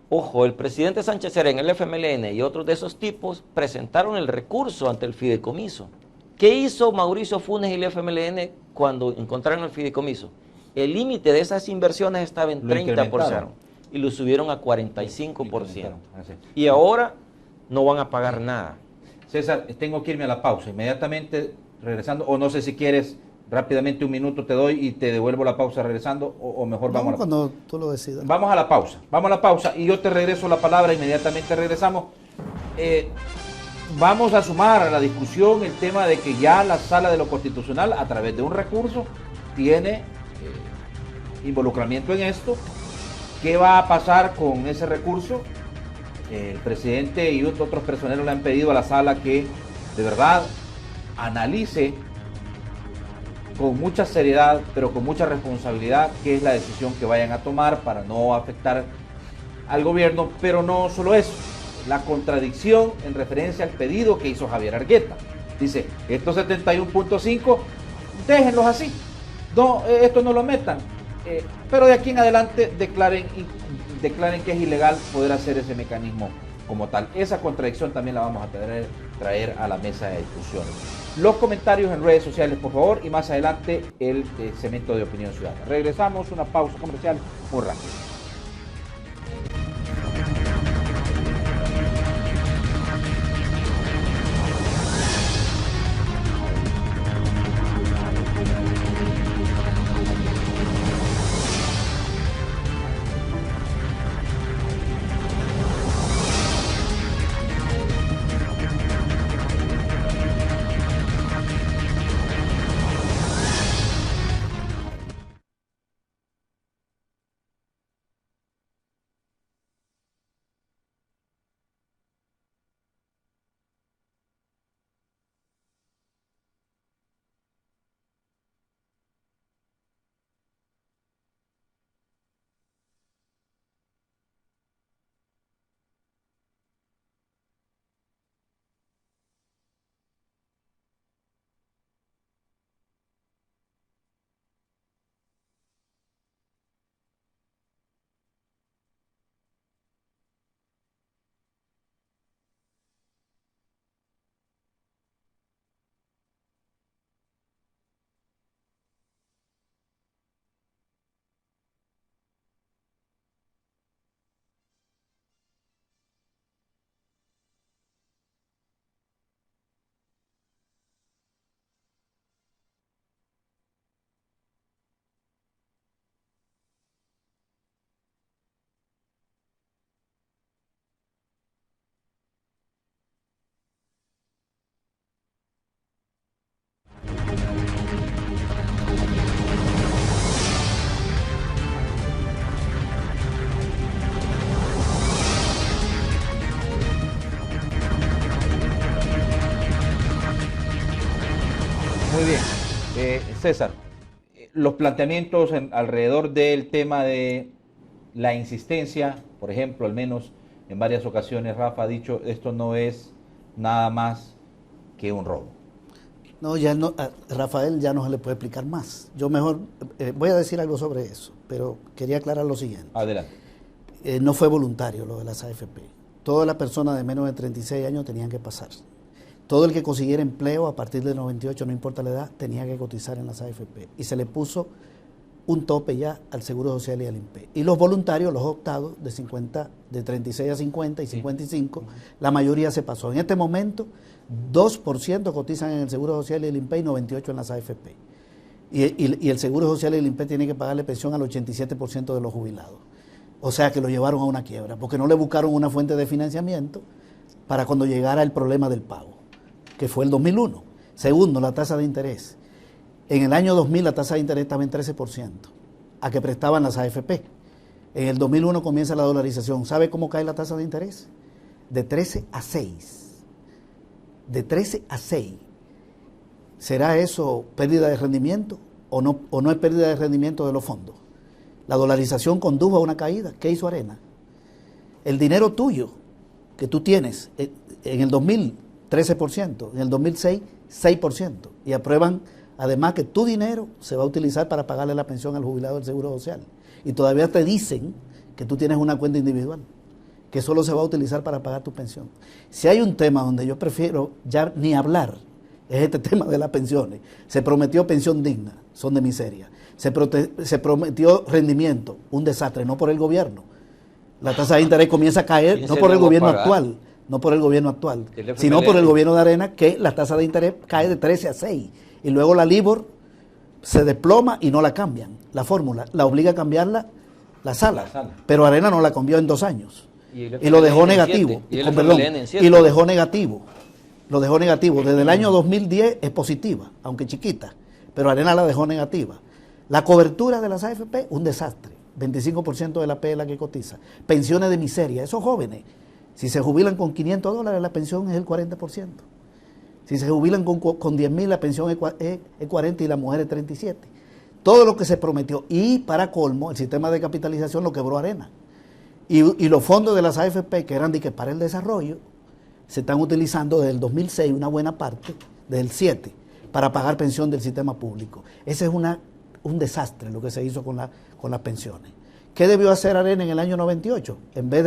Ojo, el presidente Sánchez Serén, el FMLN y otros de esos tipos presentaron el recurso ante el fideicomiso. ¿Qué hizo Mauricio Funes y el FMLN cuando encontraron el fideicomiso? El límite de esas inversiones estaba en 30% y lo subieron a 45%. Y ahora no van a pagar nada. César, tengo que irme a la pausa. Inmediatamente regresando, o no sé si quieres Rápidamente, un minuto te doy y te devuelvo la pausa regresando, o mejor vamos a la cuando tú lo decidas. Vamos a la pausa y yo te regreso la palabra, inmediatamente regresamos. Vamos a sumar a la discusión el tema de que ya la Sala de lo Constitucional, a través de un recurso, tiene involucramiento en esto. ¿Qué va a pasar con ese recurso? El presidente y otros personeros le han pedido a la Sala que de verdad analice con mucha seriedad, pero con mucha responsabilidad, qué es la decisión que vayan a tomar para no afectar al gobierno. Pero no solo eso, la contradicción en referencia al pedido que hizo Javier Argueta. Dice, estos 71.5, déjenlos así, no, esto no lo metan, pero de aquí en adelante declaren que es ilegal poder hacer ese mecanismo como tal. Esa contradicción también la vamos a traer a la mesa de discusión. Los comentarios en redes sociales, por favor, y más adelante el segmento de opinión ciudadana. Regresamos, una pausa comercial muy rápida. Muy bien. César, los planteamientos alrededor del tema de la insistencia, por ejemplo, al menos en varias ocasiones Rafa ha dicho, esto no es nada más que un robo. No, ya no, a Rafael ya no se le puede explicar más. Yo mejor voy a decir algo sobre eso, pero quería aclarar lo siguiente. Adelante. No fue voluntario lo de las AFP. Todas las personas de menos de 36 años tenían que pasar. Todo el que consiguiera empleo a partir del 98, no importa la edad, tenía que cotizar en las AFP. Y se le puso un tope ya al Seguro Social y al INPE. Y los voluntarios, los optados, de 36 a 50 y 55, la mayoría se pasó. En este momento, 2% cotizan en el Seguro Social y el INPE y 98% en las AFP. Y el Seguro Social y el INPE tiene que pagarle pensión al 87% de los jubilados. O sea que lo llevaron a una quiebra, porque no le buscaron una fuente de financiamiento para cuando llegara el problema del pago, que fue el 2001. Segundo, la tasa de interés. En el año 2000 la tasa de interés estaba en 13%, a que prestaban las AFP. En el 2001 comienza la dolarización. ¿Sabe cómo cae la tasa de interés? De 13 a 6. De 13 a 6. ¿Será eso pérdida de rendimiento o no es pérdida de rendimiento de los fondos? La dolarización condujo a una caída. ¿Qué hizo Arena? El dinero tuyo que tú tienes en el 2000, 13%, en el 2006, 6%. Y aprueban además que tu dinero se va a utilizar para pagarle la pensión al jubilado del Seguro Social. Y todavía te dicen que tú tienes una cuenta individual, que solo se va a utilizar para pagar tu pensión. Si hay un tema donde yo prefiero ya ni hablar, es este tema de las pensiones. Se prometió pensión digna, son de miseria. Se prometió rendimiento, un desastre, no por el gobierno. La tasa de interés comienza a caer, no por el gobierno actual, no por el gobierno actual, sino por el gobierno de Arena, que la tasa de interés cae de 13 a 6. Y luego la LIBOR se desploma y no la cambian. La fórmula la obliga a cambiarla la sala. Pero Arena no la cambió en 2 años. Y lo dejó negativo. Y lo dejó negativo. Lo dejó negativo. Desde el año 2010 es positiva, aunque chiquita. Pero Arena la dejó negativa. La cobertura de las AFP, un desastre. 25% de la P es la que cotiza. Pensiones de miseria. Esos jóvenes, si se jubilan con $500, la pensión es el 40%. Si se jubilan con 10.000, la pensión es 40 y la mujer es 37. Todo lo que se prometió. Y para colmo, el sistema de capitalización lo quebró Arena. Y los fondos de las AFP, que eran para el desarrollo, se están utilizando desde el 2006, una buena parte, desde el 7, para pagar pensión del sistema público. Ese es un desastre lo que se hizo con las pensiones. ¿Qué debió hacer Arena en el año 98? En vez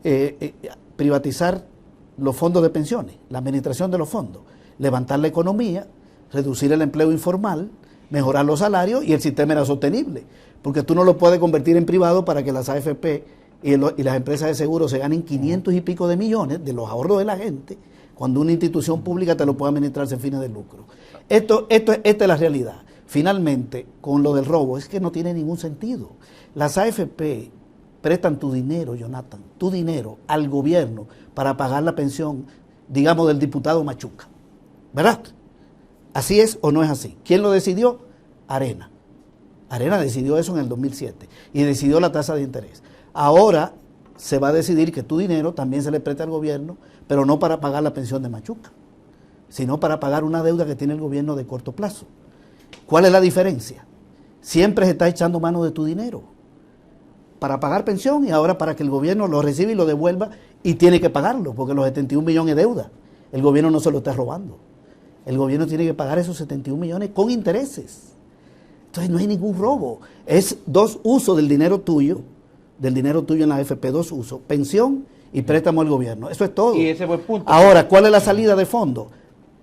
de privatizar los fondos de pensiones, la administración de los fondos, levantar la economía, reducir el empleo informal, mejorar los salarios, y el sistema era sostenible, porque tú no lo puedes convertir en privado para que las AFP y las empresas de seguro se ganen 500 y pico de millones de los ahorros de la gente, cuando una institución pública te lo puede administrar sin fines de lucro. Esta es la realidad. Finalmente, con lo del robo, es que no tiene ningún sentido. Las AFP prestan tu dinero, Jonathan, tu dinero al gobierno para pagar la pensión, digamos, del diputado Machuca. ¿Verdad? ¿Así es o no es así? ¿Quién lo decidió? Arena. Arena decidió eso en el 2007 y decidió la tasa de interés. Ahora se va a decidir que tu dinero también se le presta al gobierno, pero no para pagar la pensión de Machuca, sino para pagar una deuda que tiene el gobierno de corto plazo. ¿Cuál es la diferencia? Siempre se está echando mano de tu dinero para pagar pensión, y ahora para que el gobierno lo reciba y lo devuelva, y tiene que pagarlo, porque los 71 millones es deuda. El gobierno no se lo está robando. El gobierno tiene que pagar esos 71 millones con intereses. Entonces no hay ningún robo. Es 2 usos del dinero tuyo en la AFP, 2 usos: pensión y préstamo al gobierno. Eso es todo. Y ese fue el punto. Ahora, ¿cuál es la salida de fondo?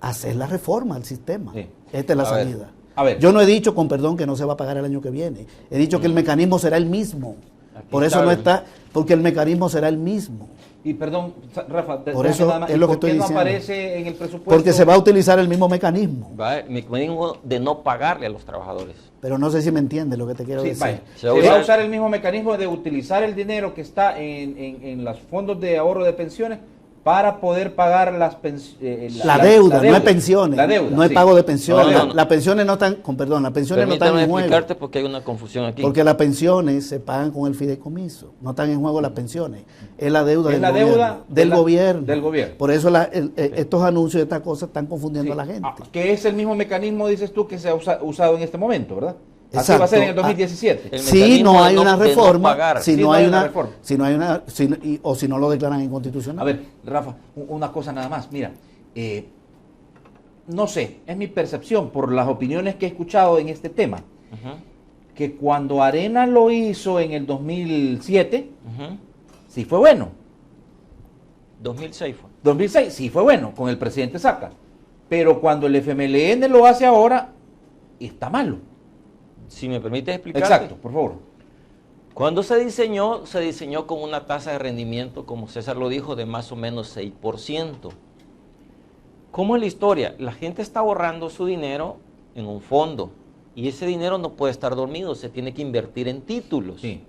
Hacer la reforma al sistema. Sí. Esta es la salida. Yo no he dicho, con perdón, que no se va a pagar el año que viene. He dicho que el mecanismo será el mismo. Por eso no está, porque el mecanismo será el mismo. Y perdón, Rafa, por eso nada más, es lo que estoy diciendo. ¿Por qué no aparece en el presupuesto? Porque se va a utilizar el mismo mecanismo. El mecanismo de no pagarle a los trabajadores. Pero no sé si me entiende lo que te quiero decir. Se va a usar el mismo mecanismo de utilizar el dinero que está en los fondos de ahorro de pensiones para poder pagar las pensiones. La deuda, no es pensiones. La deuda, no es pago de pensiones. Las pensiones no están, con perdón, las pensiones no están en juego. Explicarte porque hay una confusión aquí. Porque las pensiones se pagan con el fideicomiso. No están en juego las pensiones. Es la deuda del gobierno. Del gobierno. Por eso estos anuncios de estas cosas están confundiendo a la gente. Que es el mismo mecanismo, dices tú, que se ha usado en este momento, ¿verdad? Así va a ser en el 2017. Si no hay una reforma, si no lo declaran inconstitucional. A ver, Rafa, una cosa nada más. Mira, no sé, es mi percepción por las opiniones que he escuchado en este tema, que cuando Arena lo hizo en el 2007, sí fue bueno. 2006 fue. 2006, sí fue bueno, con el presidente Saca. Pero cuando el FMLN lo hace ahora, está malo. Si me permites explicarte. Exacto, por favor. Cuando se diseñó con una tasa de rendimiento, como César lo dijo, de más o menos 6%. ¿Cómo es la historia? La gente está ahorrando su dinero en un fondo y ese dinero no puede estar dormido, se tiene que invertir en títulos. Sí.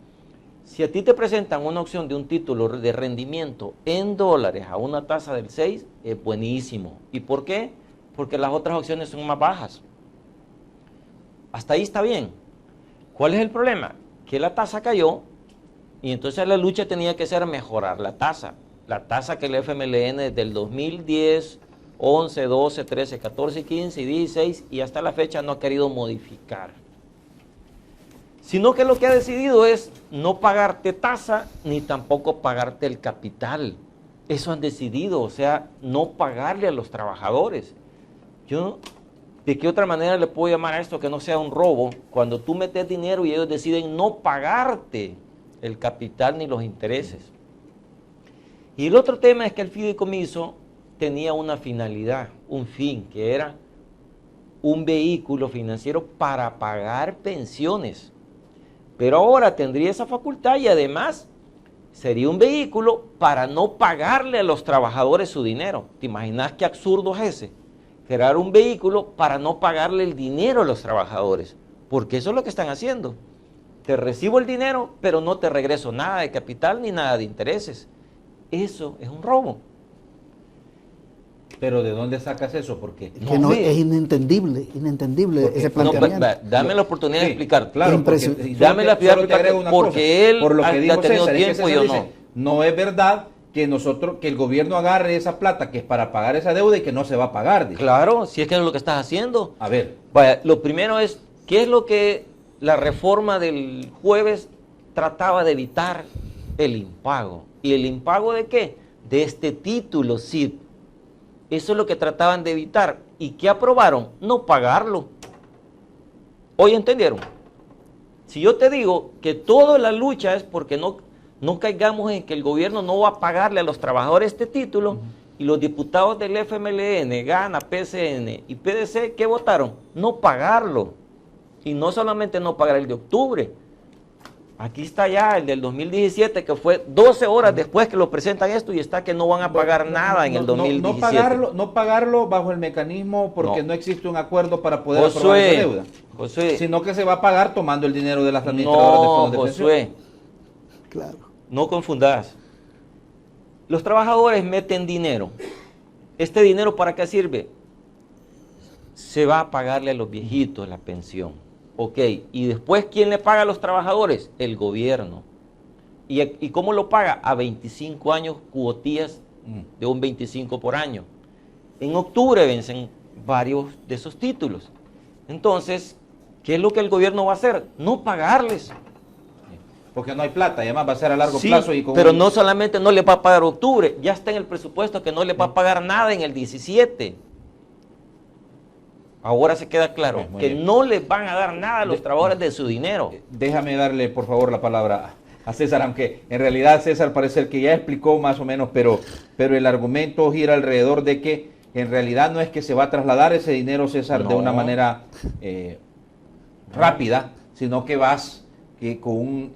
Si a ti te presentan una opción de un título de rendimiento en dólares a una tasa del 6, es buenísimo. ¿Y por qué? Porque las otras opciones son más bajas. Hasta ahí está bien. ¿Cuál es el problema? Que la tasa cayó y entonces la lucha tenía que ser mejorar la tasa. La tasa que el FMLN desde el 2010, 11, 12, 13, 14, 15 y 16 y hasta la fecha no ha querido modificar. Sino que lo que ha decidido es no pagarte tasa ni tampoco pagarte el capital. Eso han decidido, o sea, no pagarle a los trabajadores. ¿De qué otra manera le puedo llamar a esto que no sea un robo? Cuando tú metes dinero y ellos deciden no pagarte el capital ni los intereses. Y el otro tema es que el fideicomiso tenía una finalidad, un fin, que era un vehículo financiero para pagar pensiones. Pero ahora tendría esa facultad y además sería un vehículo para no pagarle a los trabajadores su dinero. ¿Te imaginas qué absurdo es ese? crear un vehículo para no pagarle el dinero a los trabajadores, porque eso es lo que están haciendo. Te recibo el dinero, pero no te regreso nada de capital ni nada de intereses. Eso es un robo. Pero ¿de dónde sacas eso? Porque Que no, es inentendible ese planteamiento. Dame la oportunidad de explicar. Claro, dame la oportunidad de explicar porque él por lo que dijo ha tenido César, tiempo y yo no. No es verdad que el gobierno agarre esa plata que es para pagar esa deuda y que no se va a pagar. Dice. Claro, si es que es lo que estás haciendo. A ver. Vaya, lo primero es, ¿qué es lo que la reforma del jueves trataba de evitar? El impago. ¿Y el impago de qué? De este título CID. Eso es lo que trataban de evitar. ¿Y qué aprobaron? No pagarlo. ¿Hoy entendieron? Si yo te digo que toda la lucha es porque no caigamos en que el gobierno no va a pagarle a los trabajadores este título, y los diputados del FMLN, GANA, PCN y PDC, ¿qué votaron? No pagarlo. Y no solamente no pagar el de octubre. Aquí está ya el del 2017, que fue 12 horas después que lo presentan esto, y está que no van a pagar nada en el 2017. No pagarlo bajo el mecanismo porque no existe un acuerdo para poder aprobar esa deuda. Josué, sino que se va a pagar tomando el dinero de las administradoras de fondos de pensión. Josué, Claro. no confundas. Los trabajadores meten dinero. ¿Este dinero para qué sirve? Se va a pagarle a los viejitos la pensión. Ok, y después, ¿quién le paga a los trabajadores? El gobierno. ¿Y cómo lo paga? A 25 años, cuotías de un 25 por año. En octubre vencen varios de esos títulos. Entonces, ¿qué es lo que el gobierno va a hacer? No pagarles. Porque no hay plata, y además va a ser a largo plazo. Pero no solamente no le va a pagar octubre, ya está en el presupuesto que no le va a pagar nada en el 17. Ahora se queda claro que bien. no les van a dar nada a los trabajadores de su dinero. Déjame darle, por favor, la palabra a César, aunque en realidad César parece que ya explicó más o menos, pero el argumento gira alrededor de que en realidad no es que se va a trasladar ese dinero, César, de una manera rápida, sino que vas con un...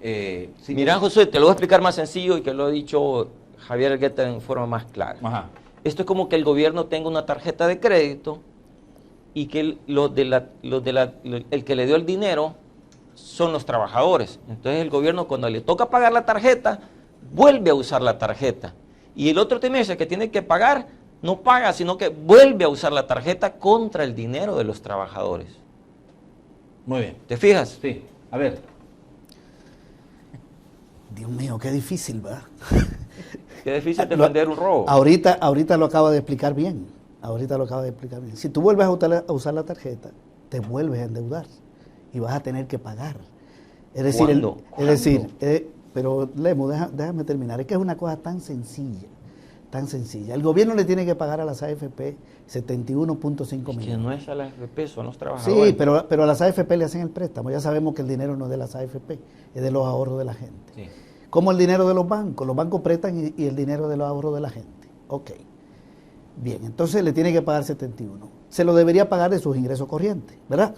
Mira, José, te lo voy a explicar más sencillo y que lo ha dicho Javier Elgueta en forma más clara. Ajá. Esto es como que el gobierno tenga una tarjeta de crédito y que el que le dio el dinero son los trabajadores. Entonces el gobierno, cuando le toca pagar la tarjeta, vuelve a usar la tarjeta. Y el otro trimestre que tiene que pagar, no paga, sino que vuelve a usar la tarjeta contra el dinero de los trabajadores. Muy bien. ¿Te fijas? Sí. A ver. Dios mío, qué difícil, ¿verdad? Qué difícil defender un robo. Ahorita lo acaba de explicar bien. Si tú vuelves a usar la tarjeta, te vuelves a endeudar y vas a tener que pagar. Es decir, pero Lemo, déjame terminar. Es que es una cosa tan sencilla. El gobierno le tiene que pagar a las AFP 71.5 millones. Que no es a las AFP, son los trabajadores. Sí, pero a las AFP le hacen el préstamo. Ya sabemos que el dinero no es de las AFP, es de los ahorros de la gente. Sí. Como el dinero de los bancos. Los bancos prestan y el dinero de los ahorros de la gente. Ok. Bien, entonces le tiene que pagar 71. Se lo debería pagar de sus ingresos corrientes, ¿verdad?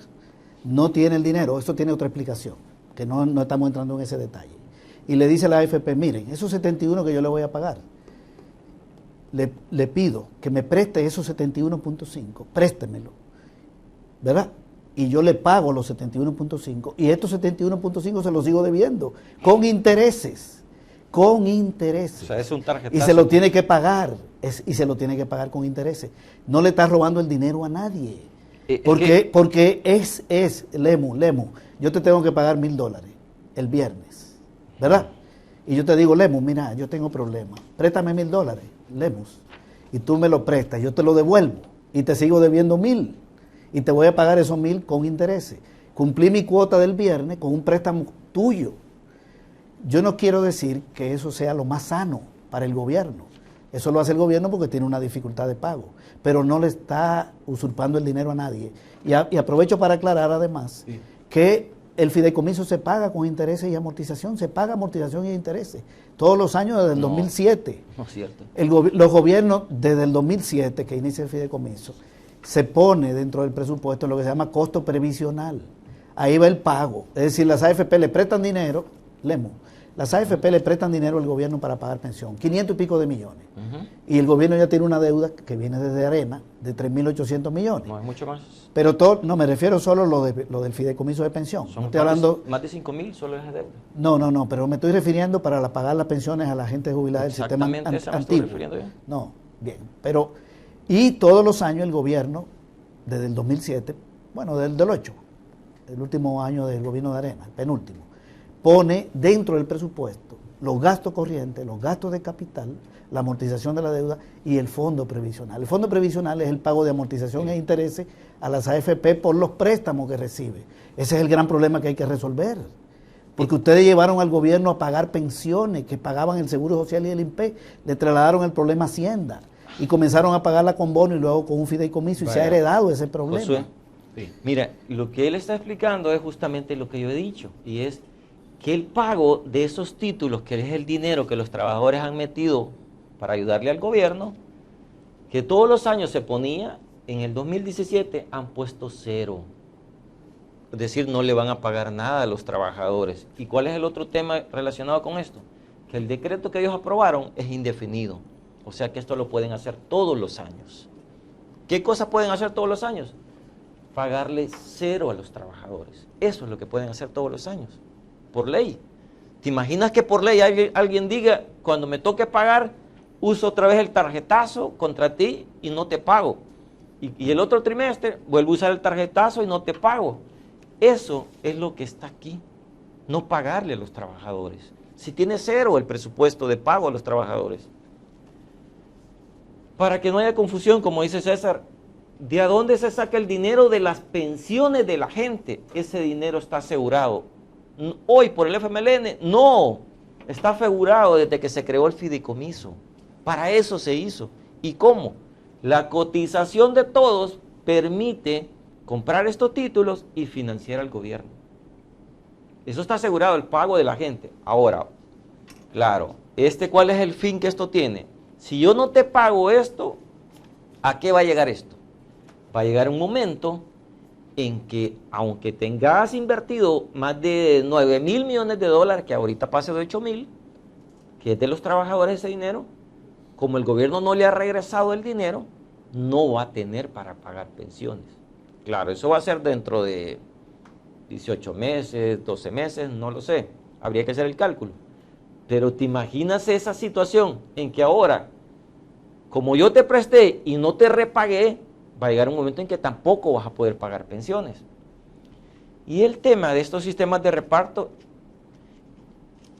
No tiene el dinero, eso tiene otra explicación, que no estamos entrando en ese detalle. Y le dice a la AFP, miren, esos 71 que yo le voy a pagar, le pido que me preste esos 71.5, préstemelo, ¿verdad? Y yo le pago los 71.5 y estos 71.5 se los sigo debiendo, con intereses. O sea, es un tarjetazo. Y se lo tiene que pagar, con intereses. No le está robando el dinero a nadie. Porque es Lemo, yo te tengo que pagar $1,000 el viernes, ¿verdad? Y yo te digo, Lemo, mira, yo tengo problemas, préstame $1,000, Lemos, y tú me lo prestas, yo te lo devuelvo, y te sigo debiendo 1,000, y te voy a pagar esos 1,000 con intereses. Cumplí mi cuota del viernes con un préstamo tuyo. Yo no quiero decir que eso sea lo más sano para el gobierno. Eso lo hace el gobierno porque tiene una dificultad de pago, pero no le está usurpando el dinero a nadie. Y aprovecho para aclarar además que el fideicomiso se paga con intereses y amortización, se paga amortización y intereses todos los años desde el 2007. No es cierto. Los gobiernos desde el 2007 que inicia el fideicomiso se pone dentro del presupuesto lo que se llama costo previsional. Ahí va el pago, es decir, las AFP le prestan dinero, Lemo, Las AFP le prestan dinero al gobierno para pagar pensión, 500 y pico de millones. Y el gobierno ya tiene una deuda que viene desde Arena de 3.800 millones. No es mucho más. Pero todo, no, me refiero solo a lo del fideicomiso de pensión. Son no estoy hablando, más de 5.000 solo es de deuda. no, pero me estoy refiriendo para pagar las pensiones a la gente jubilada del sistema Exactamente, esa me estoy antiguo. refiriendo yo. No, bien, pero, y todos los años el gobierno, desde el 2007, bueno, del 8, el último año del gobierno de Arena, el penúltimo, pone dentro del presupuesto los gastos corrientes, los gastos de capital, la amortización de la deuda y el fondo previsional. El fondo previsional es el pago de amortización e intereses a las AFP por los préstamos que recibe. Ese es el gran problema que hay que resolver. Porque ustedes llevaron al gobierno a pagar pensiones que pagaban el Seguro Social y el INPE, le trasladaron el problema a Hacienda y comenzaron a pagarla con bono y luego con un fideicomiso y se ha heredado ese problema. Josué, mira, lo que él está explicando es justamente lo que yo he dicho, y es que el pago de esos títulos, que es el dinero que los trabajadores han metido para ayudarle al gobierno, que todos los años se ponía, en el 2017 han puesto 0. Es decir, no le van a pagar nada a los trabajadores. ¿Y cuál es el otro tema relacionado con esto? Que el decreto que ellos aprobaron es indefinido. O sea que esto lo pueden hacer todos los años. ¿Qué cosas pueden hacer todos los años? Pagarle 0 a los trabajadores. Eso es lo que pueden hacer todos los años, por ley. ¿Te imaginas que por ley alguien diga, cuando me toque pagar, uso otra vez el tarjetazo contra ti y no te pago? Y el otro trimestre vuelvo a usar el tarjetazo y no te pago. Eso es lo que está aquí, no pagarle a los trabajadores. Si tiene 0 el presupuesto de pago a los trabajadores. Para que no haya confusión, como dice César, ¿de a dónde se saca el dinero? De las pensiones de la gente. Ese dinero está asegurado. Hoy por el FMLN, no, está asegurado desde que se creó el fideicomiso. Para eso se hizo. ¿Y cómo? La cotización de todos permite comprar estos títulos y financiar al gobierno. Eso está asegurado, el pago de la gente. Ahora, claro, ¿cuál es el fin que esto tiene? Si yo no te pago esto, ¿a qué va a llegar esto? Va a llegar un momento en que, aunque tengas invertido más de 9.000 millones de dólares, que ahorita pase de 8.000, que es de los trabajadores ese dinero, como el gobierno no le ha regresado el dinero, no va a tener para pagar pensiones. Claro, eso va a ser dentro de 18 meses, 12 meses, no lo sé, habría que hacer el cálculo. Pero te imaginas esa situación en que ahora, como yo te presté y no te repagué, va a llegar un momento en que tampoco vas a poder pagar pensiones. Y el tema de estos sistemas de reparto,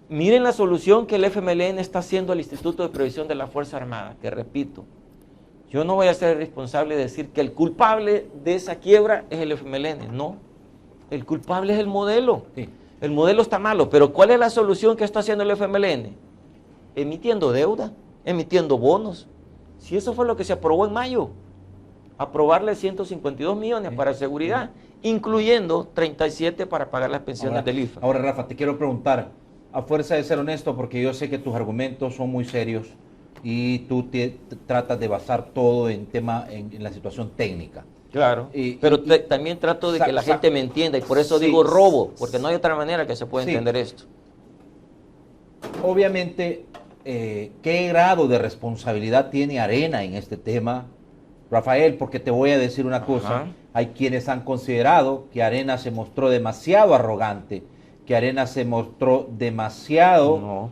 miren la solución que el FMLN está haciendo al Instituto de Previsión de la Fuerza Armada, que repito, yo no voy a ser responsable de decir que el culpable de esa quiebra es el FMLN, no. El culpable es el modelo. Sí. El modelo está malo, pero ¿cuál es la solución que está haciendo el FMLN? Emitiendo deuda, emitiendo bonos. Si eso fue lo que se aprobó en mayo, aprobarle 152 millones para seguridad, incluyendo 37 para pagar las pensiones del IFA. Ahora, Rafa, te quiero preguntar, a fuerza de ser honesto, porque yo sé que tus argumentos son muy serios y tú tratas de basar todo en la situación técnica. Claro, pero también trato de que la gente me entienda y por eso digo robo, porque no hay otra manera que se pueda entender esto. Obviamente, ¿qué grado de responsabilidad tiene Arena en este tema, Rafael? Porque te voy a decir una cosa, hay quienes han considerado que Arena se mostró demasiado arrogante, que Arena se mostró demasiado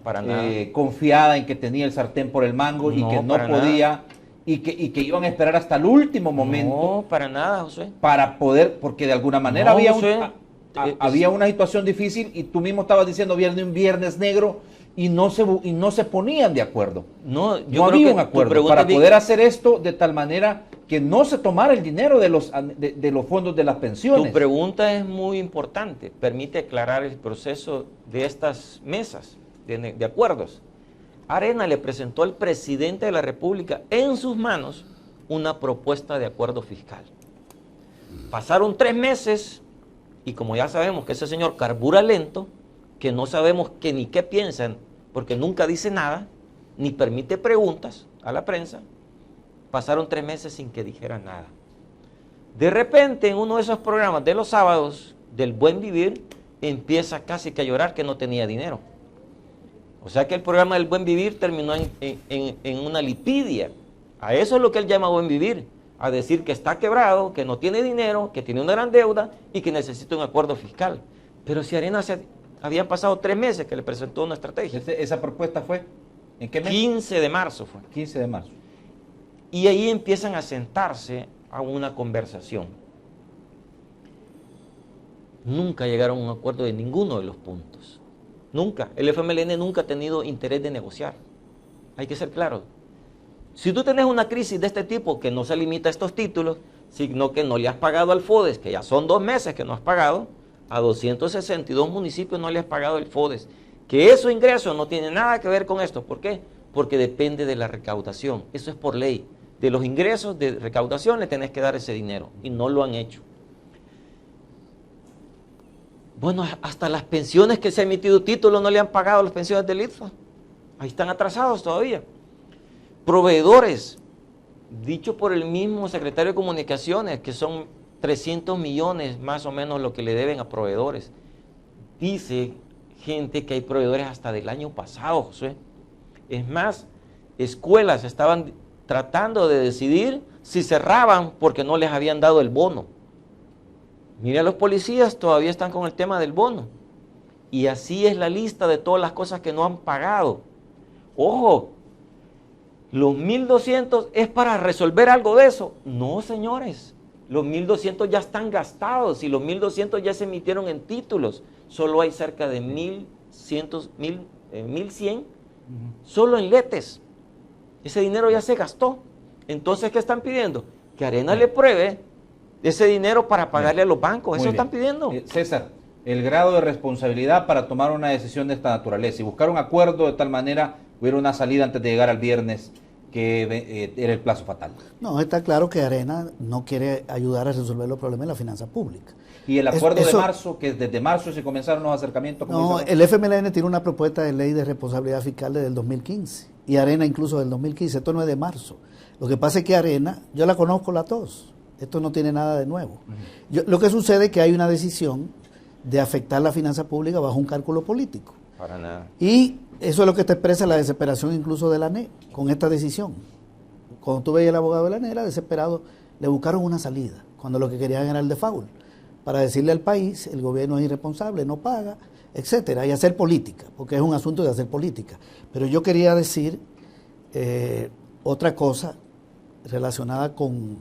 confiada en que tenía el sartén por el mango y que no podía... Y que iban a esperar hasta el último momento. No, para nada, José. Para poder, porque de alguna manera había una situación difícil y tú mismo estabas diciendo un viernes negro y no se ponían de acuerdo. No había un acuerdo para poder hacer esto de tal manera que no se tomara el dinero de los fondos de las pensiones. Tu pregunta es muy importante. Permite aclarar el proceso de estas mesas de acuerdos. Arena le presentó al presidente de la República en sus manos una propuesta de acuerdo fiscal. Pasaron 3 meses y como ya sabemos que ese señor carbura lento, que no sabemos ni qué piensan, porque nunca dice nada, ni permite preguntas a la prensa, pasaron 3 meses sin que dijera nada. De repente, en uno de esos programas de los sábados, del Buen Vivir, empieza casi que a llorar que no tenía dinero. O sea que el programa del Buen Vivir terminó en una lipidia. A eso es lo que él llama Buen Vivir, a decir que está quebrado, que no tiene dinero, que tiene una gran deuda y que necesita un acuerdo fiscal. Pero si Arenas habían pasado 3 meses que le presentó una estrategia. ¿Esa propuesta fue? ¿En qué mes? 15 de marzo fue. 15 de marzo. Y ahí empiezan a sentarse a una conversación. Nunca llegaron a un acuerdo de ninguno de los puntos. Nunca. El FMLN nunca ha tenido interés de negociar. Hay que ser claros. Si tú tenés una crisis de este tipo que no se limita a estos títulos, sino que no le has pagado al FODES, que ya son 2 meses que no has pagado, a 262 municipios no le has pagado el FODES, que esos ingresos no tienen nada que ver con esto. ¿Por qué? Porque depende de la recaudación. Eso es por ley. De los ingresos de recaudación le tenés que dar ese dinero y no lo han hecho. Bueno, hasta las pensiones que se ha emitido título no le han pagado las pensiones del ITFA. Ahí están atrasados todavía. Proveedores, dicho por el mismo secretario de Comunicaciones, que son 300 millones más o menos lo que le deben a proveedores. Dice gente que hay proveedores hasta del año pasado, Josué. Es más, escuelas estaban tratando de decidir si cerraban porque no les habían dado el bono. Mira, los policías todavía están con el tema del bono. Y así es la lista de todas las cosas que no han pagado. Ojo, los 1.200 es para resolver algo de eso. No, señores, los 1.200 ya están gastados y los 1.200 ya se emitieron en títulos. Solo hay cerca de 1.100 solo en letes. Ese dinero ya se gastó. Entonces, ¿qué están pidiendo? Que Arena le pruebe ese dinero para pagarle a los bancos. Eso están pidiendo. César, el grado de responsabilidad para tomar una decisión de esta naturaleza y buscar un acuerdo de tal manera hubiera una salida antes de llegar al viernes, que era el plazo fatal. No, está claro que Arena no quiere ayudar a resolver los problemas de la finanza pública. Y el acuerdo de marzo, que desde marzo se comenzaron los acercamientos. No, el FMLN tiene una propuesta de ley de responsabilidad fiscal desde el 2015 y Arena incluso del 2015. Esto no es de marzo. Lo que pasa es que Arena, yo la conozco la tos. Esto no tiene nada de nuevo. Lo que sucede es que hay una decisión de afectar la finanza pública bajo un cálculo político. Para nada. Y eso es lo que te expresa la desesperación incluso de la ANE con esta decisión. Cuando tú veías al abogado de la ANE era desesperado, le buscaron una salida, cuando lo que querían era el default, para decirle al país, el gobierno es irresponsable, no paga, etcétera, y hacer política, porque es un asunto de hacer política. Pero yo quería decir otra cosa relacionada con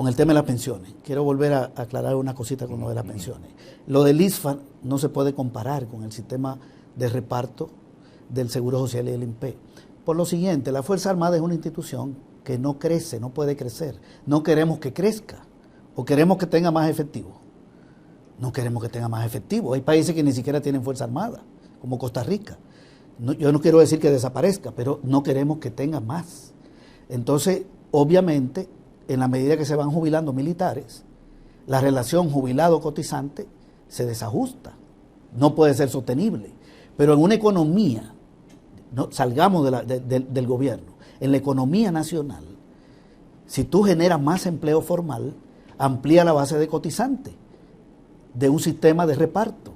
el tema de las pensiones. Quiero volver a aclarar una cosita con lo de las pensiones. Lo del ISFA no se puede comparar con el sistema de reparto del Seguro Social y el INPE. Por lo siguiente, la Fuerza Armada es una institución que no crece, no puede crecer. No queremos que crezca o queremos que tenga más efectivo. No queremos que tenga más efectivo. Hay países que ni siquiera tienen Fuerza Armada, como Costa Rica. Yo no quiero decir que desaparezca, pero no queremos que tenga más. Entonces, obviamente, en la medida que se van jubilando militares, la relación jubilado-cotizante se desajusta. No puede ser sostenible. Pero en una economía, no, salgamos del gobierno, en la economía nacional, si tú generas más empleo formal, amplía la base de cotizante de un sistema de reparto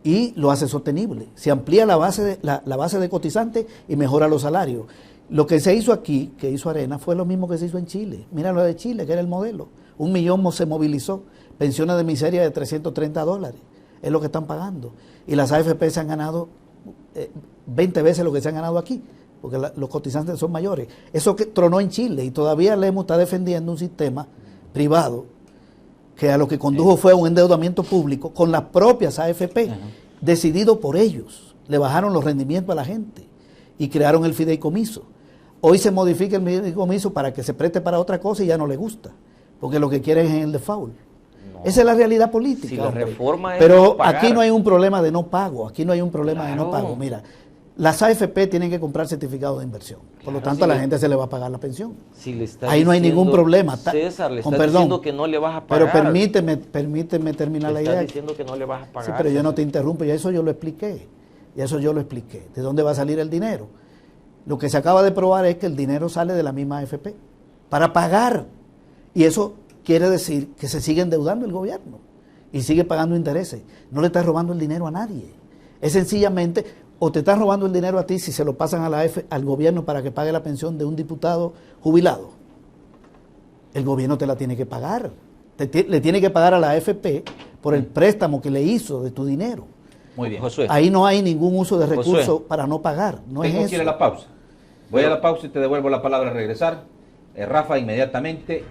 y lo hace sostenible. Se amplía la base de cotizante y mejora los salarios. Lo que se hizo aquí, que hizo Arena, fue lo mismo que se hizo en Chile. Mira lo de Chile, que era el modelo. 1 millón se movilizó, pensiones de miseria de $330, es lo que están pagando. Y las AFP se han ganado 20 veces lo que se han ganado aquí, porque los cotizantes son mayores. Eso que tronó en Chile y todavía Lemos está defendiendo un sistema privado que a lo que condujo fue un endeudamiento público con las propias AFP, decidido por ellos. Le bajaron los rendimientos a la gente y crearon el fideicomiso. Hoy se modifica el fideicomiso para que se preste para otra cosa y ya no le gusta, porque lo que quieren es el default. No. Esa es la realidad política. Si la reforma es pero no pagar. Aquí no hay un problema de no pago, aquí no hay un problema de no pago. Mira, las AFP tienen que comprar certificados de inversión, por lo tanto a la gente se le va a pagar la pensión. Si le ahí no hay ningún problema. César, le está diciendo que no le vas a pagar. Pero permíteme terminar la idea. Está diciendo que no le vas a pagar. Sí, pero yo no te interrumpo, y eso yo lo expliqué. ¿De dónde va a salir el dinero? Lo que se acaba de probar es que el dinero sale de la misma AFP para pagar. Y eso quiere decir que se sigue endeudando el gobierno y sigue pagando intereses. No le está robando el dinero a nadie. Es sencillamente o te están robando el dinero a ti si se lo pasan a al gobierno para que pague la pensión de un diputado jubilado. El gobierno te la tiene que pagar. Le tiene que pagar a la AFP por el préstamo que le hizo de tu dinero. Muy bien. Josué. Ahí no hay ningún uso de recursos Josué, para no pagar. No Tengo es que ir a eso. la pausa. Voy a la pausa y te devuelvo la palabra al regresar. Rafa, inmediatamente.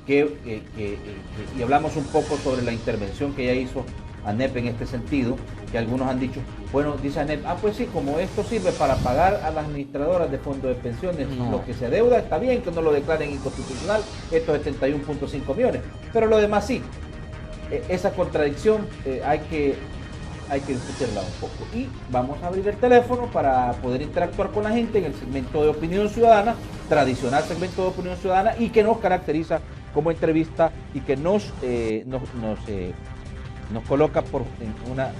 Y hablamos un poco sobre la intervención que ya hizo ANEP en este sentido, que algunos han dicho, bueno, dice ANEP, pues sí, como esto sirve para pagar a las administradoras de fondos de pensiones, No. lo que se adeuda está bien, que no lo declaren inconstitucional, estos 71.5 millones, pero lo demás sí. Esa contradicción hay que discutirla un poco. Y vamos a abrir el teléfono para poder interactuar con la gente en el segmento de opinión ciudadana, tradicional segmento de opinión ciudadana, y que nos caracteriza como entrevista y que nos coloca en una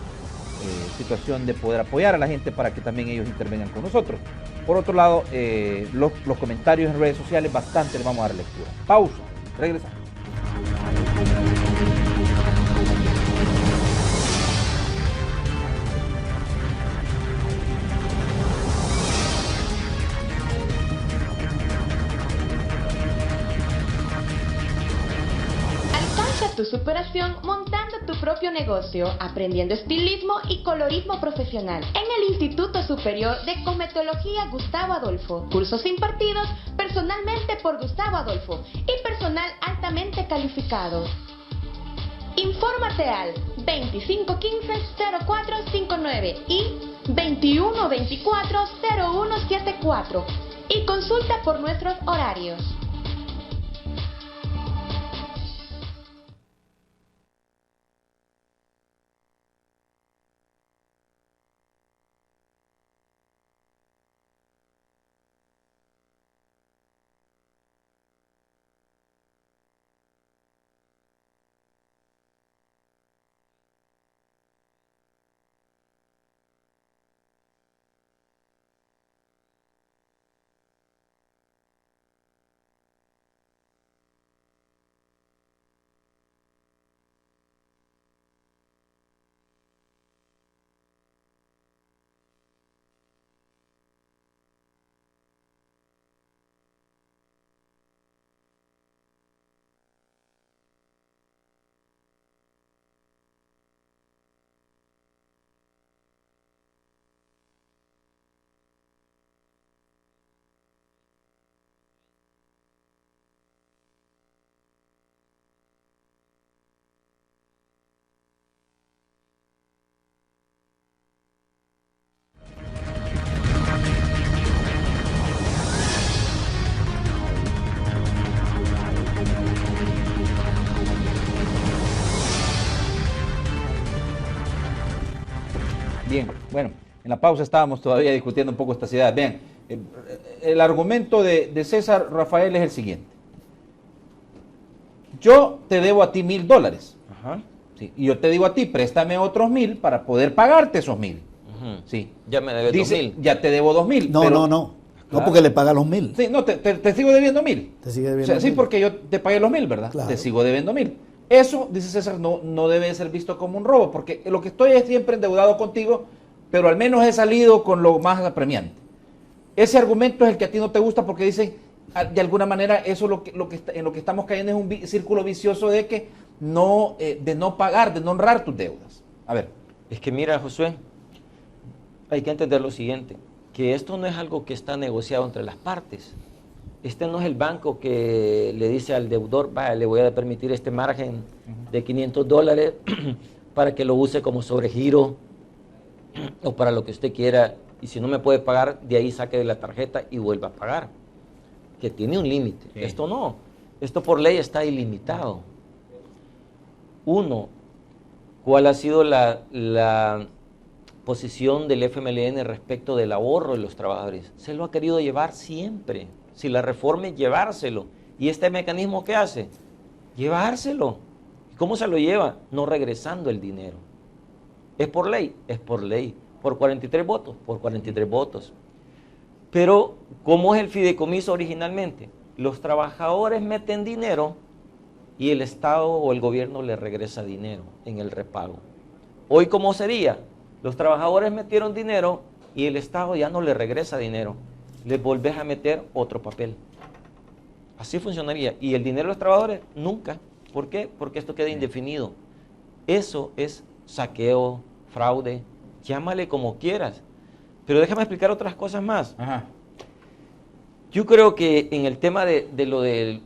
situación de poder apoyar a la gente para que también ellos intervengan con nosotros. Por otro lado, los comentarios en redes sociales bastante les vamos a dar lectura. Pausa, regresamos. Tu superación montando tu propio negocio, aprendiendo estilismo y colorismo profesional en el Instituto Superior de Cosmetología Gustavo Adolfo. Cursos impartidos personalmente por Gustavo Adolfo y personal altamente calificado. Infórmate al 2515-0459 y 2124-0174 y consulta por nuestros horarios. Bien, bueno, en la pausa estábamos todavía discutiendo un poco estas ideas. Vean, el argumento de César Rafael es el siguiente. Yo te debo a ti $1,000. Ajá. Sí, y yo te digo a ti, préstame otros 1,000 para poder pagarte esos 1,000. Ujú. Sí. Ya me debes Dice, 2,000. ya te debo 2,000. No, pero, no, no. Claro. No porque le paga los 1,000. Sí, no, te sigo debiendo 1,000. Te sigue O debiendo sea, sí, 1,000. porque yo te pagué los 1,000, ¿verdad? Claro. Te sigo debiendo 1,000. Eso, dice César, no debe ser visto como un robo, porque lo que estoy es siempre endeudado contigo, pero al menos he salido con lo más apremiante. Ese argumento es el que a ti no te gusta porque dicen, de alguna manera, eso en lo que estamos cayendo es un círculo vicioso de no pagar, de no honrar tus deudas. A ver. Es que mira, Josué, hay que entender lo siguiente, que esto no es algo que está negociado entre las partes. Este no es el banco que le dice al deudor, vaya, le voy a permitir este margen de $500 para que lo use como sobregiro o para lo que usted quiera, y si no me puede pagar, de ahí saque de la tarjeta y vuelva a pagar, que tiene un límite. Sí. Esto no, esto por ley está ilimitado. Uno, ¿cuál ha sido la posición del FMLN respecto del ahorro de los trabajadores? Se lo ha querido llevar siempre. Si la reforma es llevárselo. ¿Y este mecanismo qué hace? Llevárselo. ¿Cómo se lo lleva? No regresando el dinero. ¿Es por ley? Es por ley. ¿Por 43 votos? Por 43 votos. Pero, ¿cómo es el fideicomiso originalmente? Los trabajadores meten dinero y el Estado o el gobierno le regresa dinero en el repago. Hoy, ¿cómo sería? Los trabajadores metieron dinero y el Estado ya no le regresa dinero. Les volvés a meter otro papel. Así funcionaría. Y el dinero de los trabajadores, nunca. ¿Por qué? Porque esto queda indefinido. Eso es saqueo, fraude, llámale como quieras. Pero déjame explicar otras cosas más. Ajá. Yo creo que en el tema de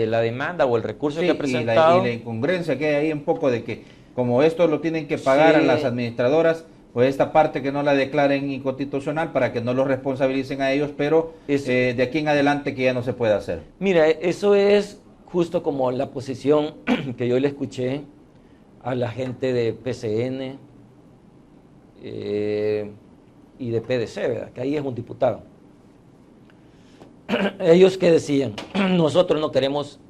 la demanda o el recurso que ha presentado... Y la incongruencia que hay ahí un poco de que como esto lo tienen que pagar Sí. a las administradoras, pues esta parte que no la declaren inconstitucional para que no los responsabilicen a ellos, pero de aquí en adelante que ya no se puede hacer. Mira, eso es justo como la posición que yo le escuché a la gente de PCN y de PDC, ¿verdad? Que ahí es un diputado. Ellos que decían, nosotros no queremos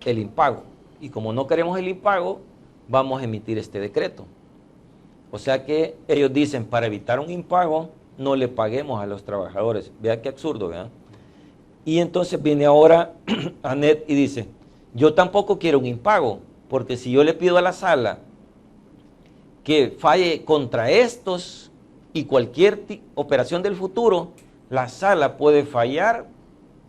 el impago, y como no queremos el impago, vamos a emitir este decreto. O sea que ellos dicen, para evitar un impago, no le paguemos a los trabajadores. Vea qué absurdo, ¿verdad? Y entonces viene ahora ANET y dice, yo tampoco quiero un impago, porque si yo le pido a la sala que falle contra estos y cualquier operación del futuro, la sala puede fallar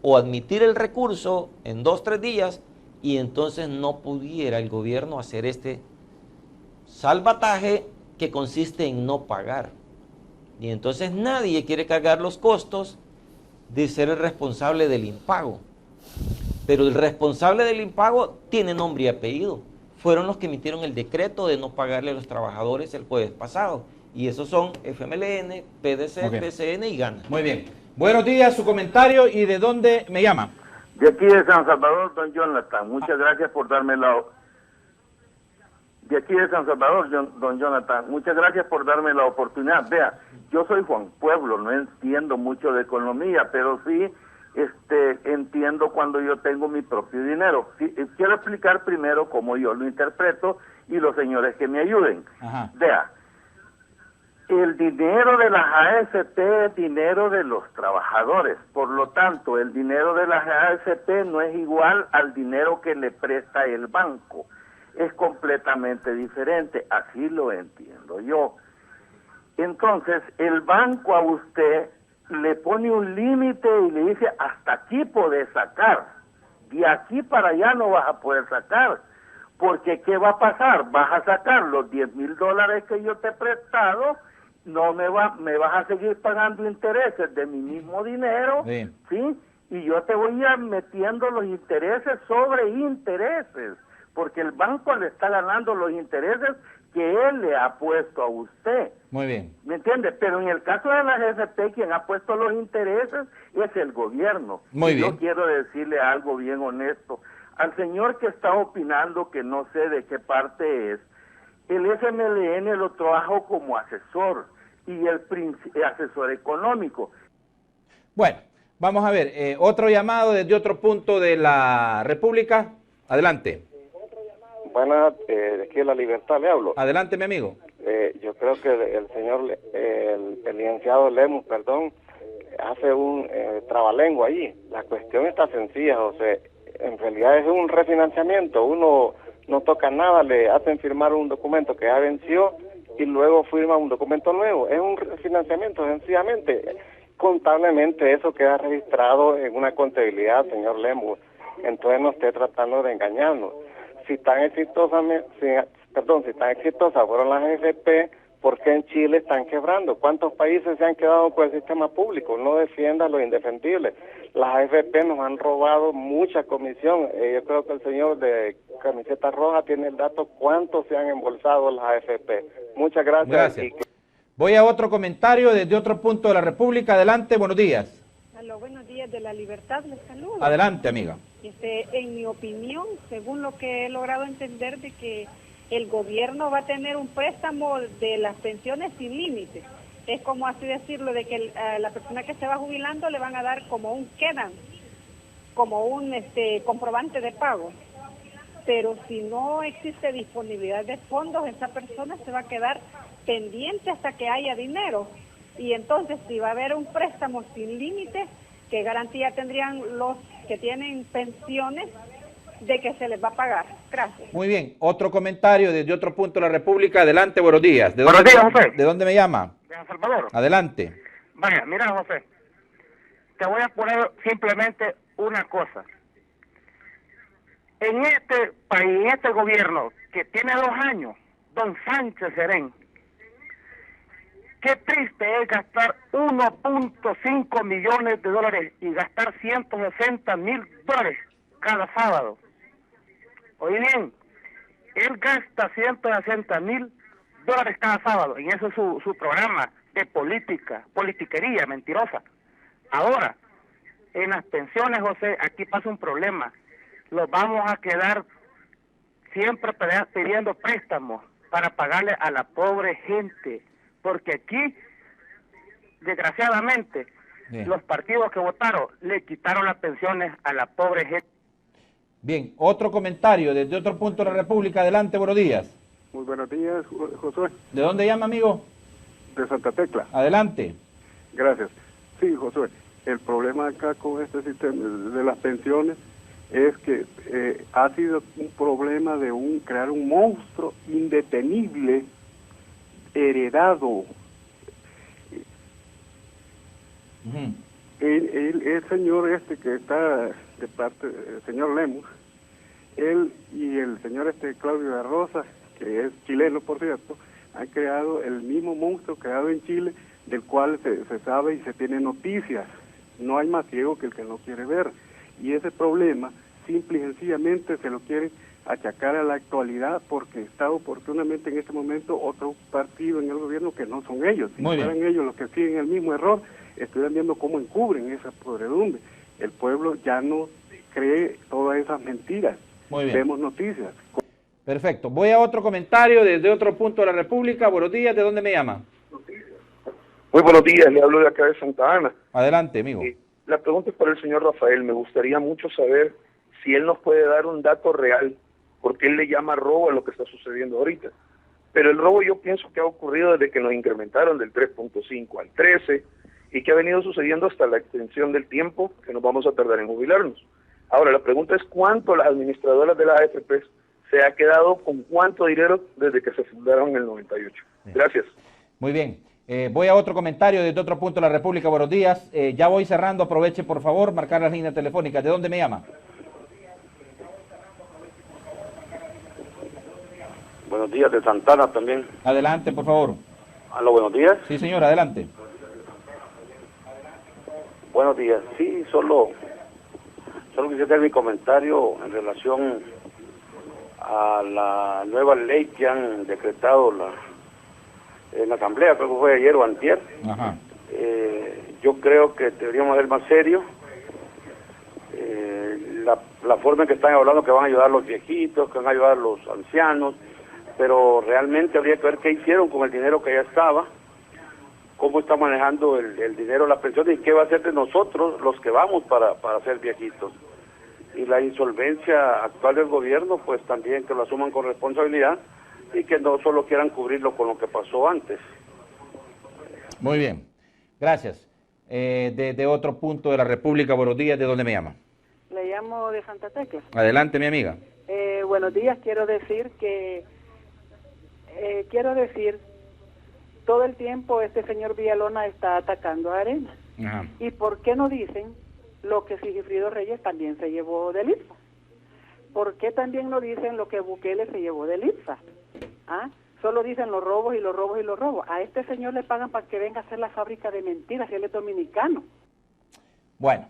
o admitir el recurso en 2 o 3 días y entonces no pudiera el gobierno hacer este salvataje que consiste en no pagar. Y entonces nadie quiere cargar los costos de ser el responsable del impago. Pero el responsable del impago tiene nombre y apellido. Fueron los que emitieron el decreto de no pagarle a los trabajadores el jueves pasado. Y esos son FMLN, PDC, Okay. PCN y GANA. Muy bien. Buenos días, su comentario y de dónde me llama. De aquí de San Salvador, don Jonathan, muchas gracias por darme la... De aquí de San Salvador, don Jonathan, muchas gracias por darme la oportunidad. Vea, yo soy Juan Pueblo, no entiendo mucho de economía, pero sí entiendo cuando yo tengo mi propio dinero. Sí, quiero explicar primero cómo yo lo interpreto y los señores que me ayuden. Ajá. Vea, el dinero de las AFP es dinero de los trabajadores, por lo tanto, el dinero de las AFP no es igual al dinero que le presta el banco, es completamente diferente, así lo entiendo yo. Entonces, el banco a usted le pone un límite y le dice, hasta aquí podés sacar, de aquí para allá no vas a poder sacar, porque ¿qué va a pasar? Vas a sacar los $10,000 que yo te he prestado, no me vas a seguir pagando intereses de mi mismo dinero, Sí. ¿sí? Y yo te voy a ir metiendo los intereses sobre intereses, porque el banco le está ganando los intereses que él le ha puesto a usted. Muy bien. ¿Me entiende? Pero en el caso de las FP, quien ha puesto los intereses es el gobierno. Muy bien. Yo quiero decirle algo bien honesto. Al señor que está opinando, que no sé de qué parte es, el FMLN lo trajo como asesor y el asesor económico. Bueno, vamos a ver, otro llamado desde otro punto de la República. Adelante. Buenas, de aquí de La Libertad le hablo. Adelante, mi amigo. Yo creo que el señor, el licenciado Lemus, perdón, hace un trabalengua ahí. La cuestión está sencilla, José. En realidad es un refinanciamiento. Uno no toca nada, le hacen firmar un documento que ya venció y luego firma un documento nuevo. Es un refinanciamiento, sencillamente. Contablemente eso queda registrado en una contabilidad, señor Lemus. Entonces no esté tratando de engañarnos. Si tan exitosas fueron las AFP, ¿por qué en Chile están quebrando? ¿Cuántos países se han quedado con el sistema público? No defienda lo indefendible. Las AFP nos han robado mucha comisión. Yo creo que el señor de camiseta roja tiene el dato cuántos se han embolsado las AFP. Muchas gracias. Gracias. Voy a otro comentario desde otro punto de la República. Adelante, buenos días. Aló, buenos días, de La Libertad, les saludo. Adelante, amiga. En mi opinión, según lo que he logrado entender, de que el gobierno va a tener un préstamo de las pensiones sin límite. Es como así decirlo, de que la persona que se va jubilando le van a dar como un quedan, como un comprobante de pago. Pero si no existe disponibilidad de fondos, esa persona se va a quedar pendiente hasta que haya dinero. Y entonces, si va a haber un préstamo sin límite, ¿qué garantía tendrían los que tienen pensiones de que se les va a pagar. Gracias. Muy bien, otro comentario desde otro punto de la República. Adelante, buenos días. Buenos días, José. ¿De dónde me llama? De San Salvador. Adelante. Vaya, mira, José, te voy a poner simplemente una cosa. En este país, en este gobierno que tiene 2 años, don Sánchez Serén, qué triste es gastar 1.5 millones de dólares y gastar 160.000 dólares cada sábado. Oye bien, él gasta 160.000 dólares cada sábado, y eso es su programa de politiquería mentirosa. Ahora, en las pensiones, José, aquí pasa un problema. Los vamos a quedar siempre pidiendo préstamos para pagarle a la pobre gente, porque aquí, desgraciadamente, bien, los partidos que votaron le quitaron las pensiones a la pobre gente. Bien, otro comentario desde otro punto de la República. Adelante, buenos días. Muy buenos días, Josué. ¿De dónde llama, amigo? De Santa Tecla. Adelante. Gracias. Sí, Josué, el problema acá con este sistema de las pensiones es que ha sido un problema de crear un monstruo indetenible, heredado. El señor que está de parte, el señor Lemus, él y el señor Claudio de Rosa, que es chileno, por cierto, han creado el mismo monstruo creado en Chile, del cual se sabe y se tiene noticias. No hay más ciego que el que no quiere ver. Y ese problema, simple y sencillamente, se lo quieren achacar a la actualidad, porque está oportunamente en este momento otro partido en el gobierno que no son ellos. Si fueran ellos los que siguen el mismo error, estuvieran viendo cómo encubren esa podredumbre. El pueblo ya no cree todas esas mentiras. Muy bien. Vemos noticias. Perfecto. Voy a otro comentario desde otro punto de la República. Buenos días, ¿de dónde me llama? Muy buenos días, le hablo de acá de Santa Ana. Adelante, amigo. La pregunta es para el señor Rafael. Me gustaría mucho saber si él nos puede dar un dato real, porque él le llama robo a lo que está sucediendo ahorita. Pero el robo yo pienso que ha ocurrido desde que nos incrementaron del 3.5 al 13 y que ha venido sucediendo hasta la extensión del tiempo que nos vamos a tardar en jubilarnos. Ahora, la pregunta es cuánto las administradoras de las AFP se ha quedado con cuánto dinero desde que se fundaron en el 98. Gracias. Muy bien. Voy a otro comentario desde otro punto de la República. Buenos días. Ya voy cerrando. Aproveche, por favor, marcar las líneas telefónicas. ¿De dónde me llama? Buenos días, de Santana también. Adelante, por favor. Aló, buenos días. Sí, señor, adelante. Buenos días. Sí, solo quisiera hacer mi comentario en relación a la nueva ley que han decretado en la Asamblea, creo que fue ayer o antier. Ajá. Yo creo que deberíamos ser más serios. La forma en que están hablando que van a ayudar a los viejitos, que van a ayudar a los ancianos, pero realmente habría que ver qué hicieron con el dinero que ya estaba, cómo está manejando el dinero de las pensiones y qué va a hacer de nosotros los que vamos para ser viejitos. Y la insolvencia actual del gobierno, pues también que lo asuman con responsabilidad y que no solo quieran cubrirlo con lo que pasó antes. Muy bien, gracias. De otro punto de la República, buenos días, ¿de dónde me llama? Le llamo de Santa Tecla. Adelante, mi amiga. Buenos días, quiero decir, todo el tiempo este señor Villalona está atacando a Arena. Ajá. ¿Y por qué no dicen lo que Sigifrido Reyes también se llevó del IPSA? ¿Por qué también no dicen lo que Bukele se llevó del IPSA? ¿Ah? Solo dicen los robos y los robos y los robos. A este señor le pagan para que venga a hacer la fábrica de mentiras, y él es dominicano. Bueno,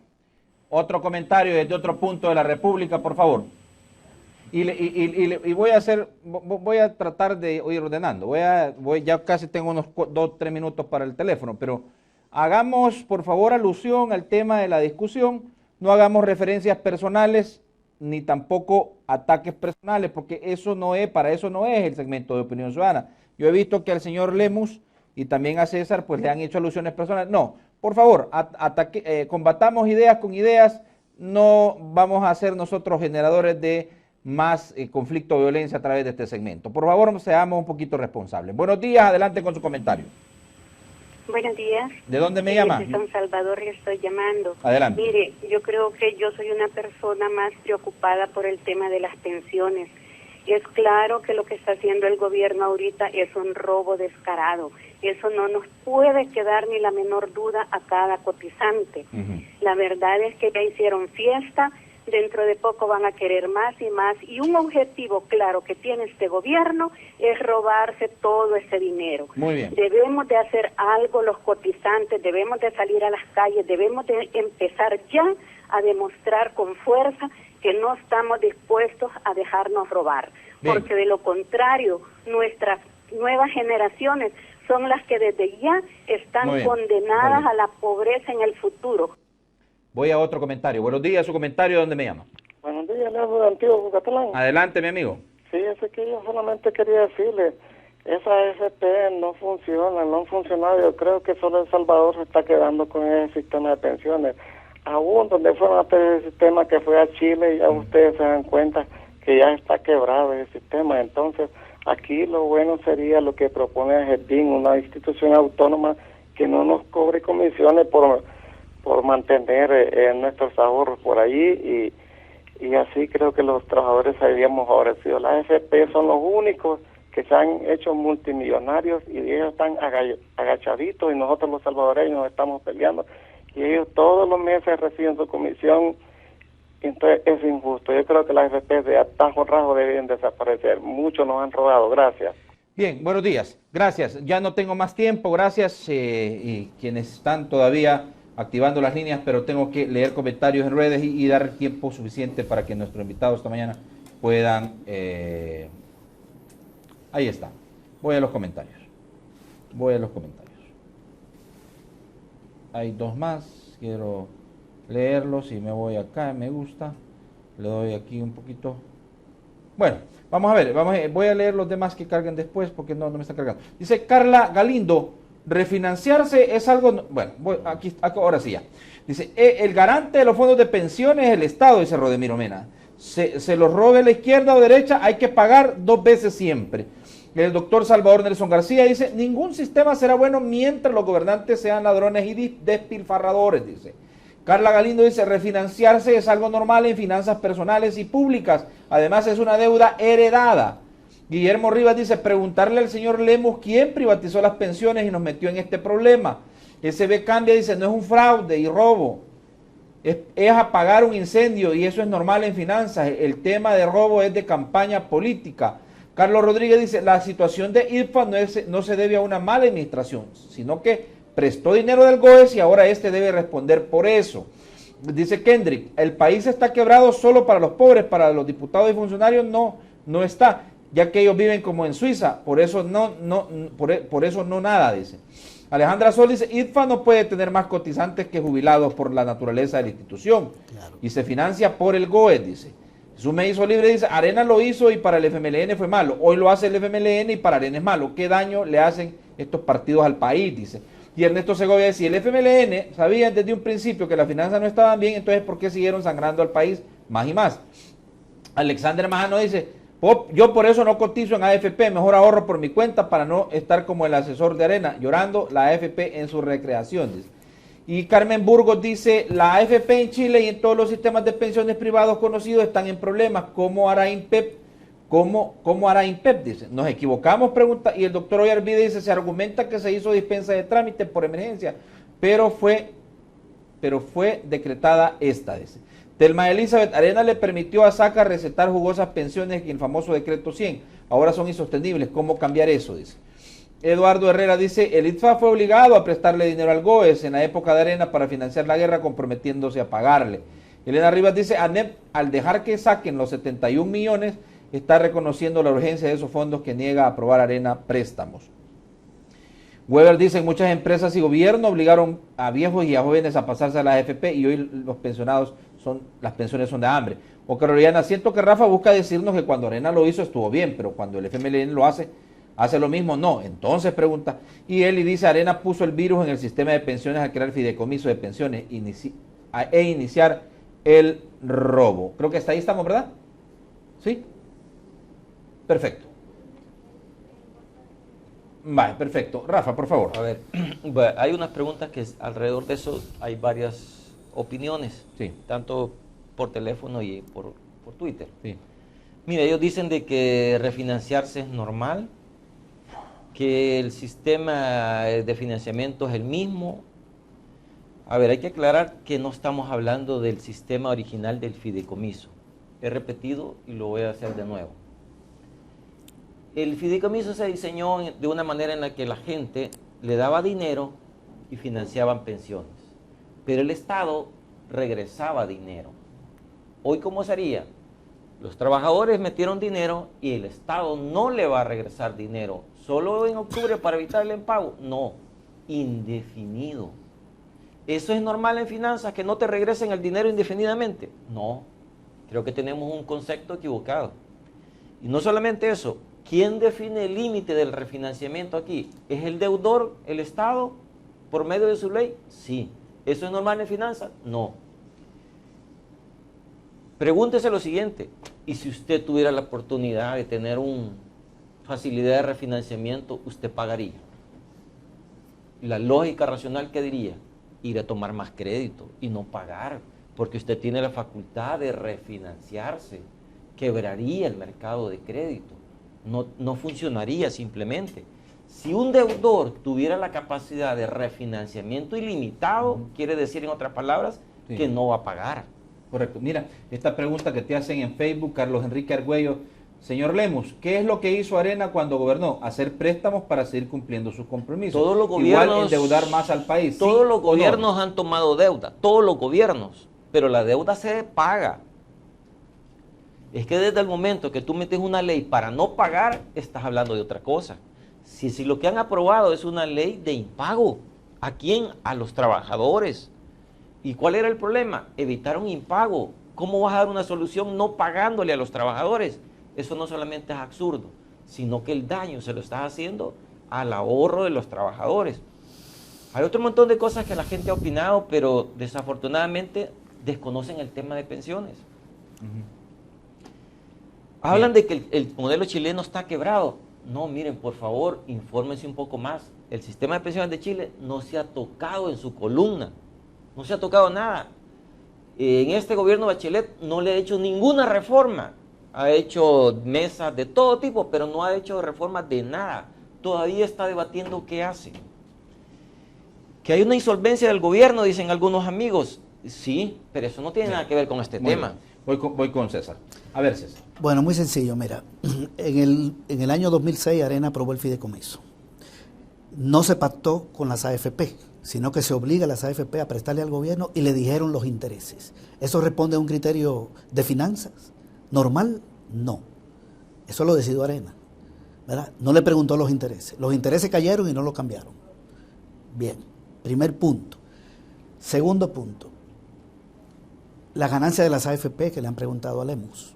otro comentario desde otro punto de la República, por favor. Y voy a tratar de ir ordenando. Ya casi tengo unos 2-3 minutos para el teléfono, pero hagamos, por favor, alusión al tema de la discusión. No hagamos referencias personales ni tampoco ataques personales, porque para eso no es el segmento de Opinión Ciudadana. Yo he visto que al señor Lemus y también a César pues le han hecho alusiones personales. No, por favor, combatamos ideas con ideas. No vamos a ser nosotros generadores de más conflicto o violencia a través de este segmento. Por favor, seamos un poquito responsables. Buenos días, adelante con su comentario. Buenos días. ¿De dónde me llama? De San Salvador le estoy llamando. Adelante. Mire, yo creo que yo soy una persona más preocupada por el tema de las pensiones. Es claro que lo que está haciendo el gobierno ahorita es un robo descarado. Eso no nos puede quedar ni la menor duda a cada cotizante. La verdad es que ya hicieron fiesta, dentro de poco van a querer más y más, y un objetivo claro que tiene este gobierno es robarse todo ese dinero. Muy bien. Debemos de hacer algo los cotizantes, debemos de salir a las calles, debemos de empezar ya a demostrar con fuerza que no estamos dispuestos a dejarnos robar, porque de lo contrario, nuestras nuevas generaciones son las que desde ya están condenadas a la pobreza en el futuro. Voy a otro comentario. Buenos días, su comentario, ¿dónde me llama? Buenos días, le hablo de Antiguo Bucatalán. Adelante, mi amigo. Sí, es que yo solamente quería decirle, esa AFP no funciona, no ha funcionado. Yo creo que solo El Salvador se está quedando con ese sistema de pensiones. Aún donde fueron a hacer ese sistema que fue a Chile, ya ustedes se dan cuenta que ya está quebrado ese sistema. Entonces, aquí lo bueno sería lo que propone AGEPIN, una institución autónoma que no nos cobre comisiones por mantener nuestros ahorros por allí y así creo que los trabajadores seríamos favorecidos. Las AFP son los únicos que se han hecho multimillonarios y ellos están agachaditos y nosotros los salvadoreños estamos peleando y ellos todos los meses reciben su comisión. Entonces es injusto. Yo creo que las AFP de atajo rajo deben desaparecer. Muchos nos han robado. Gracias. Bien, buenos días. Gracias. Ya no tengo más tiempo. Gracias. Y quienes están todavía activando las líneas, pero tengo que leer comentarios en redes y dar tiempo suficiente para que nuestros invitados esta mañana puedan... Ahí está. Voy a los comentarios. Hay dos más. Quiero leerlos y me voy acá, me gusta. Le doy aquí un poquito. Bueno, vamos a ver. Voy a leer los demás que carguen después porque no me está cargando. Dice Carla Galindo. Refinanciarse es algo... Bueno, aquí ahora sí ya. Dice, el garante de los fondos de pensiones es el Estado, dice Rodemiro Mena. Se los robe la izquierda o derecha, hay que pagar 2 veces siempre. El doctor Salvador Nelson García dice, ningún sistema será bueno mientras los gobernantes sean ladrones y despilfarradores, dice. Carla Galindo dice, refinanciarse es algo normal en finanzas personales y públicas. Además es una deuda heredada. Guillermo Rivas dice, preguntarle al señor Lemus quién privatizó las pensiones y nos metió en este problema. SB Cambia dice, no es un fraude y robo, es apagar un incendio y eso es normal en finanzas. El tema de robo es de campaña política. Carlos Rodríguez dice, la situación de IRFA no se debe a una mala administración, sino que prestó dinero del GOES y ahora este debe responder por eso. Dice Kendrick, el país está quebrado solo para los pobres, para los diputados y funcionarios no está, ya que ellos viven como en Suiza, por eso no nada, dice. Alejandra Sol dice, IRFA no puede tener más cotizantes que jubilados por la naturaleza de la institución, y se financia por el GOES, dice. Jesús Me Hizo Libre dice, Arena lo hizo y para el FMLN fue malo, hoy lo hace el FMLN y para Arena es malo, ¿qué daño le hacen estos partidos al país?, dice. Y Ernesto Segovia dice, si el FMLN sabía desde un principio que las finanzas no estaban bien, entonces ¿por qué siguieron sangrando al país más y más? Alexander Majano dice, yo por eso no cotizo en AFP, mejor ahorro por mi cuenta para no estar como el asesor de Arena, llorando la AFP en su recreación, dice. Y Carmen Burgos dice, la AFP en Chile y en todos los sistemas de pensiones privados conocidos están en problemas, ¿cómo hará INPEP? ¿Cómo hará INPEP? Dice, nos equivocamos, pregunta, y el doctor Oyarvide dice, se argumenta que se hizo dispensa de trámite por emergencia, pero fue decretada esta, dice. Telma Elizabeth, Arena le permitió a Saca recetar jugosas pensiones en el famoso decreto 100, ahora son insostenibles, ¿cómo cambiar eso?, dice. Eduardo Herrera dice, el ITFA fue obligado a prestarle dinero al GOES en la época de Arena para financiar la guerra, comprometiéndose a pagarle. Elena Rivas dice, ANEP, al dejar que saquen los 71 millones, está reconociendo la urgencia de esos fondos que niega a aprobar Arena préstamos. Weber dice, muchas empresas y gobierno obligaron a viejos y a jóvenes a pasarse a la AFP y hoy las pensiones son de hambre. O Carolina, siento que Rafa busca decirnos que cuando Arena lo hizo estuvo bien, pero cuando el FMLN lo hace lo mismo, no. Entonces pregunta, y Eli dice, Arena puso el virus en el sistema de pensiones al crear fideicomiso de pensiones e iniciar el robo. Creo que hasta ahí estamos, ¿verdad? ¿Sí? Perfecto. Vale, perfecto. Rafa, por favor. A ver, hay unas preguntas que alrededor de eso hay varias opiniones, sí, tanto por teléfono y por Twitter. Sí. Mira, ellos dicen de que refinanciarse es normal, que el sistema de financiamiento es el mismo. A ver, hay que aclarar que no estamos hablando del sistema original del fideicomiso. He repetido y lo voy a hacer de nuevo. El fideicomiso se diseñó de una manera en la que la gente le daba dinero y financiaban pensiones, pero el Estado regresaba dinero. Hoy, ¿cómo sería? Los trabajadores metieron dinero y el Estado no le va a regresar dinero. ¿Solo en octubre para evitar el impago? No, indefinido. ¿Eso es normal en finanzas, que no te regresen el dinero indefinidamente? No, creo que tenemos un concepto equivocado. Y no solamente eso, ¿quién define el límite del refinanciamiento aquí? ¿Es el deudor, el Estado, por medio de su ley? Sí. ¿Eso es normal en finanzas? No. Pregúntese lo siguiente, ¿y si usted tuviera la oportunidad de tener una facilidad de refinanciamiento, usted pagaría? La lógica racional, ¿qué diría? Ir a tomar más crédito y no pagar, porque usted tiene la facultad de refinanciarse. Quebraría el mercado de crédito, no funcionaría simplemente. Si un deudor tuviera la capacidad de refinanciamiento ilimitado, quiere decir en otras palabras, sí, que no va a pagar. Correcto. Mira, esta pregunta que te hacen en Facebook, Carlos Enrique Argüello. Señor Lemus, ¿qué es lo que hizo Arena cuando gobernó? Hacer préstamos para seguir cumpliendo sus compromisos. Todos los gobiernos, igual endeudar más al país. Todos ¿sí los gobiernos no han tomado deuda, todos los gobiernos, pero la deuda se paga. Es que desde el momento que tú metes una ley para no pagar, estás hablando de otra cosa. Si lo que han aprobado es una ley de impago, ¿a quién? A los trabajadores. ¿Y cuál era el problema? Evitar un impago. ¿Cómo vas a dar una solución no pagándole a los trabajadores? Eso no solamente es absurdo, sino que el daño se lo estás haciendo al ahorro de los trabajadores. Hay otro montón de cosas que la gente ha opinado, pero desafortunadamente desconocen el tema de pensiones. Hablan de que el modelo chileno está quebrado. No, miren, por favor, infórmense un poco más. El sistema de pensiones de Chile no se ha tocado en su columna. No se ha tocado nada. En este gobierno Bachelet no le ha hecho ninguna reforma. Ha hecho mesas de todo tipo, pero no ha hecho reformas de nada. Todavía está debatiendo qué hace. Que hay una insolvencia del gobierno, dicen algunos amigos. Sí, pero eso no tiene nada que ver con este tema. Voy con César. A ver, César. Bueno, muy sencillo, mira. En el año 2006 Arena aprobó el fideicomiso. No se pactó con las AFP, sino que se obliga a las AFP a prestarle al gobierno y le dijeron los intereses. ¿Eso responde a un criterio de finanzas normal? No. Eso lo decidió Arena, ¿verdad? No le preguntó los intereses. Los intereses cayeron y no lo cambiaron. Bien, primer punto. Segundo punto. Las ganancias de las AFP que le han preguntado a Lemus.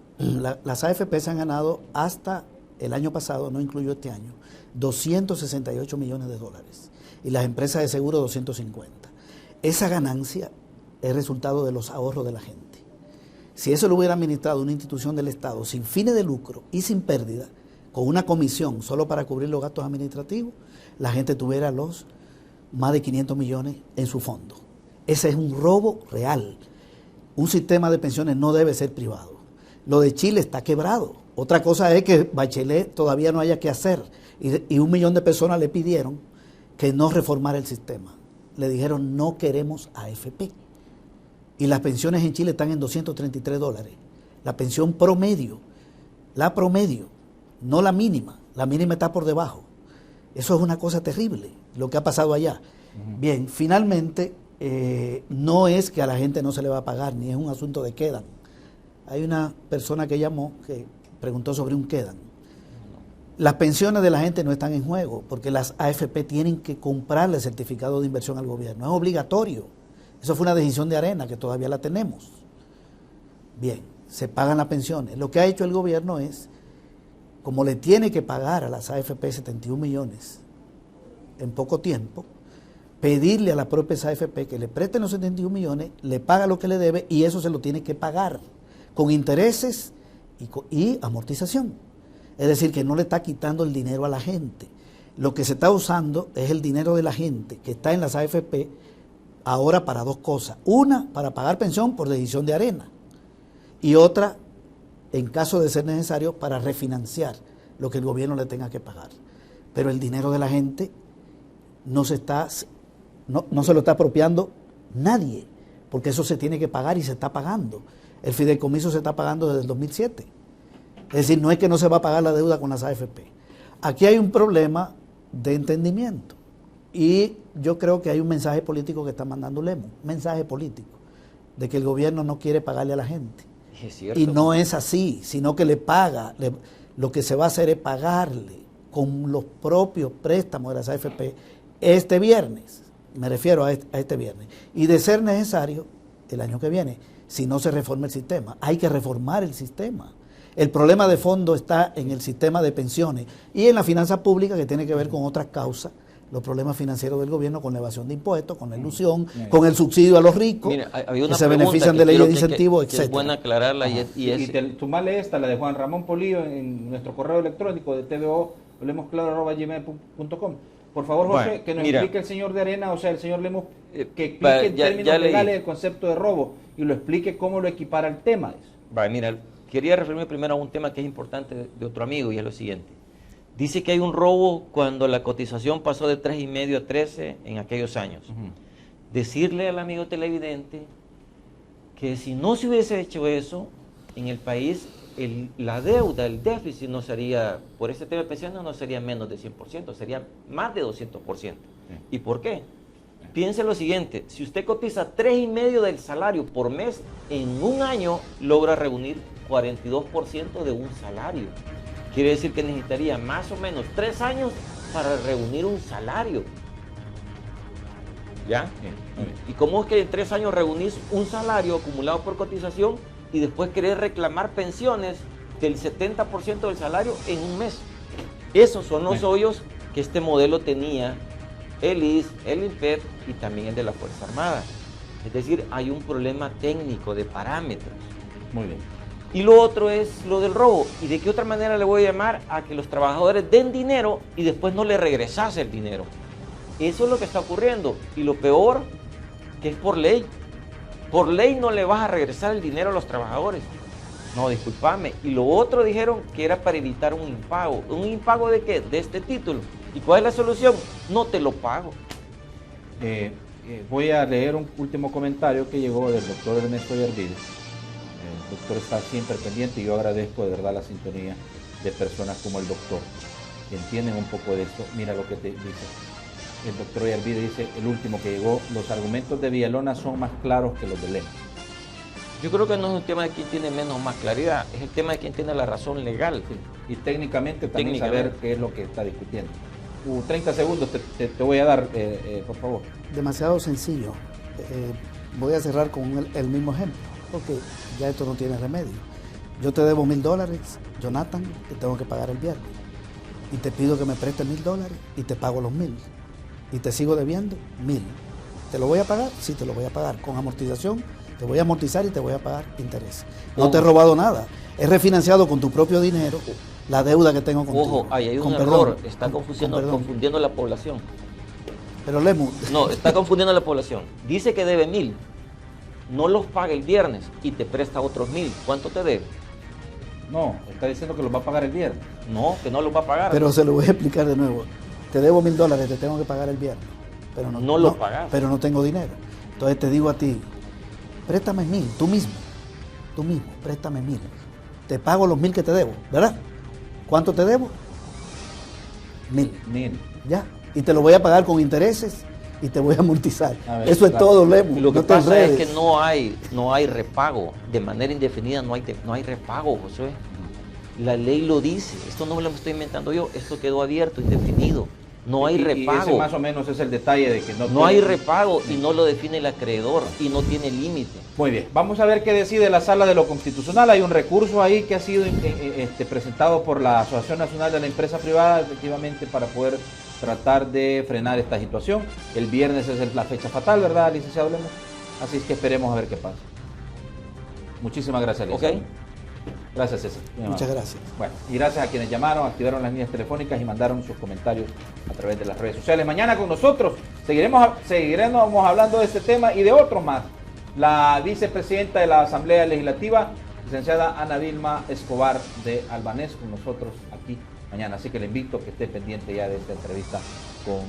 Las AFP se han ganado hasta el año pasado, no incluyó este año, 268 millones de dólares. Y las empresas de seguro 250. Esa ganancia es resultado de los ahorros de la gente. Si eso lo hubiera administrado una institución del Estado sin fines de lucro y sin pérdida, con una comisión solo para cubrir los gastos administrativos, la gente tuviera los más de 500 millones en su fondo. Ese es un robo real. Un sistema de pensiones no debe ser privado. Lo de Chile está quebrado. Otra cosa es que Bachelet todavía no haya que hacer. Y 1 millón de personas le pidieron que no reformara el sistema. Le dijeron, no queremos AFP. Y las pensiones en Chile están en $233. La pensión promedio, no la mínima está por debajo. Eso es una cosa terrible, lo que ha pasado allá. Bien, finalmente, no es que a la gente no se le va a pagar, ni es un asunto de quedan. Hay una persona que llamó, que preguntó sobre un quedan. Las pensiones de la gente no están en juego, porque las AFP tienen que comprarle certificado de inversión al gobierno. Es obligatorio. Eso fue una decisión de Arena, que todavía la tenemos. Bien, se pagan las pensiones. Lo que ha hecho el gobierno es, como le tiene que pagar a las AFP 71 millones en poco tiempo, pedirle a las propias AFP que le presten los 71 millones, le paga lo que le debe y eso se lo tiene que pagar con intereses y amortización. Es decir, que no le está quitando el dinero a la gente. Lo que se está usando es el dinero de la gente que está en las AFP ahora para dos cosas. Una, para pagar pensión por decisión de Arena. Y otra, en caso de ser necesario, para refinanciar lo que el gobierno le tenga que pagar. Pero el dinero de la gente no se lo está apropiando nadie, porque eso se tiene que pagar y se está pagando. El fideicomiso se está pagando desde el 2007. Es decir, no es que no se va a pagar la deuda con las AFP. Aquí hay un problema de entendimiento. Y yo creo que hay un mensaje político que está mandando Lemus, mensaje político, de que el gobierno no quiere pagarle a la gente. Es cierto. Y no es así, sino que le paga, lo que se va a hacer es pagarle con los propios préstamos de las AFP este viernes, me refiero a este viernes, y de ser necesario, el año que viene, si no se reforma el sistema. Hay que reformar el sistema. El problema de fondo está en el sistema de pensiones y en la finanza pública, que tiene que ver con otras causas, los problemas financieros del gobierno, con la evasión de impuestos, con la ilusión, con el subsidio a los ricos, Mira, había una que se benefician de leyes de incentivo, etc. Es bueno aclararla. Sumarle esta, la de Juan Ramón Polillo, en nuestro correo electrónico de tvo@gmail.com. Por favor, José, bueno, que nos mira, explique el señor de Arena, o sea, el señor Lemus, que explique en términos legales el concepto de robo y lo explique cómo lo equipara al tema. Mira, quería referirme primero a un tema que es importante de otro amigo, y es lo siguiente. Dice que hay un robo cuando la cotización pasó de 3,5 a 13 en aquellos años. Decirle al amigo televidente que si no se hubiese hecho eso, en el país la deuda, el déficit no sería, por ese tema de pensiones, no sería menos de 100%, sería más de 200%. ¿Y por qué? Piense lo siguiente, si usted cotiza 3,5 del salario por mes, en un año logra reunir 42% de un salario. Quiere decir que necesitaría más o menos 3 años para reunir un salario. ¿Ya? ¿Y cómo es que en 3 años reunís un salario acumulado por cotización y después querés reclamar pensiones del 70% del salario en un mes? Esos son los hoyos que este modelo tenía el IS, el INPEP y también el de la Fuerza Armada. Es decir, hay un problema técnico de parámetros. Muy bien. Y lo otro es lo del robo. ¿Y de qué otra manera le voy a llamar a que los trabajadores den dinero y después no le regresas el dinero? Eso es lo que está ocurriendo. Y lo peor, que es por ley. Por ley no le vas a regresar el dinero a los trabajadores. No, discúlpame. Y lo otro dijeron que era para evitar un impago. ¿Un impago de qué? De este título. ¿Y cuál es la solución? No te lo pago. Voy a leer un último comentario que llegó del doctor Ernesto Yarvides. El doctor está siempre pendiente y yo agradezco de verdad la sintonía de personas como el doctor, que entienden un poco de esto. Mira lo que te dice. El doctor Yarvides dice, el último que llegó, los argumentos de Villalona son más claros que los de Lemus. Yo creo que no es un tema de quién tiene menos o más claridad, es el tema de quién tiene la razón legal. Sí. Y técnicamente también saber qué es lo que está discutiendo. 30 segundos te voy a dar, por favor. Demasiado sencillo. Voy a cerrar con el mismo ejemplo, porque ya esto no tiene remedio. Yo te debo $1,000, Jonathan, y tengo que pagar el viernes. Y te pido que me prestes $1,000 y te pago los 1,000. Y te sigo debiendo 1,000. ¿Te lo voy a pagar? Sí, te lo voy a pagar. Con amortización, te voy a amortizar y te voy a pagar interés. No te he robado nada. He refinanciado con tu propio dinero la deuda que tengo contigo. Ojo, ahí hay un error. Está confundiendo la población. Pero Lemus... No, está confundiendo a la población. Dice que debe 1,000. No los paga el viernes y te presta otros 1,000. ¿Cuánto te debe? No, está diciendo que los va a pagar el viernes. No, que no los va a pagar. Pero se lo voy a explicar de nuevo. Te debo $1,000, te tengo que pagar el viernes. Pero no los pagas. Pero no tengo dinero. Entonces te digo a ti, préstame 1,000, tú mismo, préstame 1,000. Te pago los 1,000 que te debo, ¿verdad? ¿Cuánto te debo? 1,000. Ya. Y te lo voy a pagar con intereses y te voy a amortizar. Ver, eso es todo, Lemus. Lo que pasa es que no hay repago. De manera indefinida no hay repago, José. La ley lo dice. Esto no me lo estoy inventando yo. Esto quedó abierto, indefinido. No hay repago. Y ese más o menos es el detalle de que no hay repago y no lo define el acreedor y no tiene límite. Muy bien, vamos a ver qué decide la Sala de lo Constitucional. Hay un recurso ahí que ha sido presentado por la Asociación Nacional de la Empresa Privada, efectivamente, para poder tratar de frenar esta situación. El viernes es la fecha fatal, ¿verdad, licenciado Lemus? Así es que esperemos a ver qué pasa. Muchísimas gracias, licenciado. Okay. Gracias, César. Muchas gracias. Bueno, y gracias a quienes llamaron, activaron las líneas telefónicas y mandaron sus comentarios a través de las redes sociales. Mañana con nosotros seguiremos hablando de este tema y de otros más. La vicepresidenta de la Asamblea Legislativa, licenciada Ana Vilma Escobar de Albanés, con nosotros aquí mañana. Así que le invito a que esté pendiente ya de esta entrevista con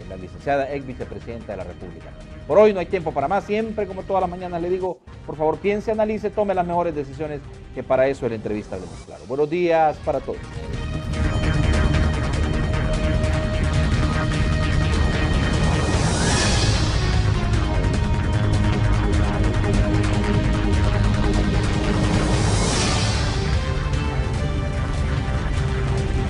la licenciada ex vicepresidenta de la República. Por hoy no hay tiempo para más. Siempre, como todas las mañanas, le digo, por favor, piense, analice, tome las mejores decisiones, que para eso es la entrevista Hablemos Claro. Buenos días para todos.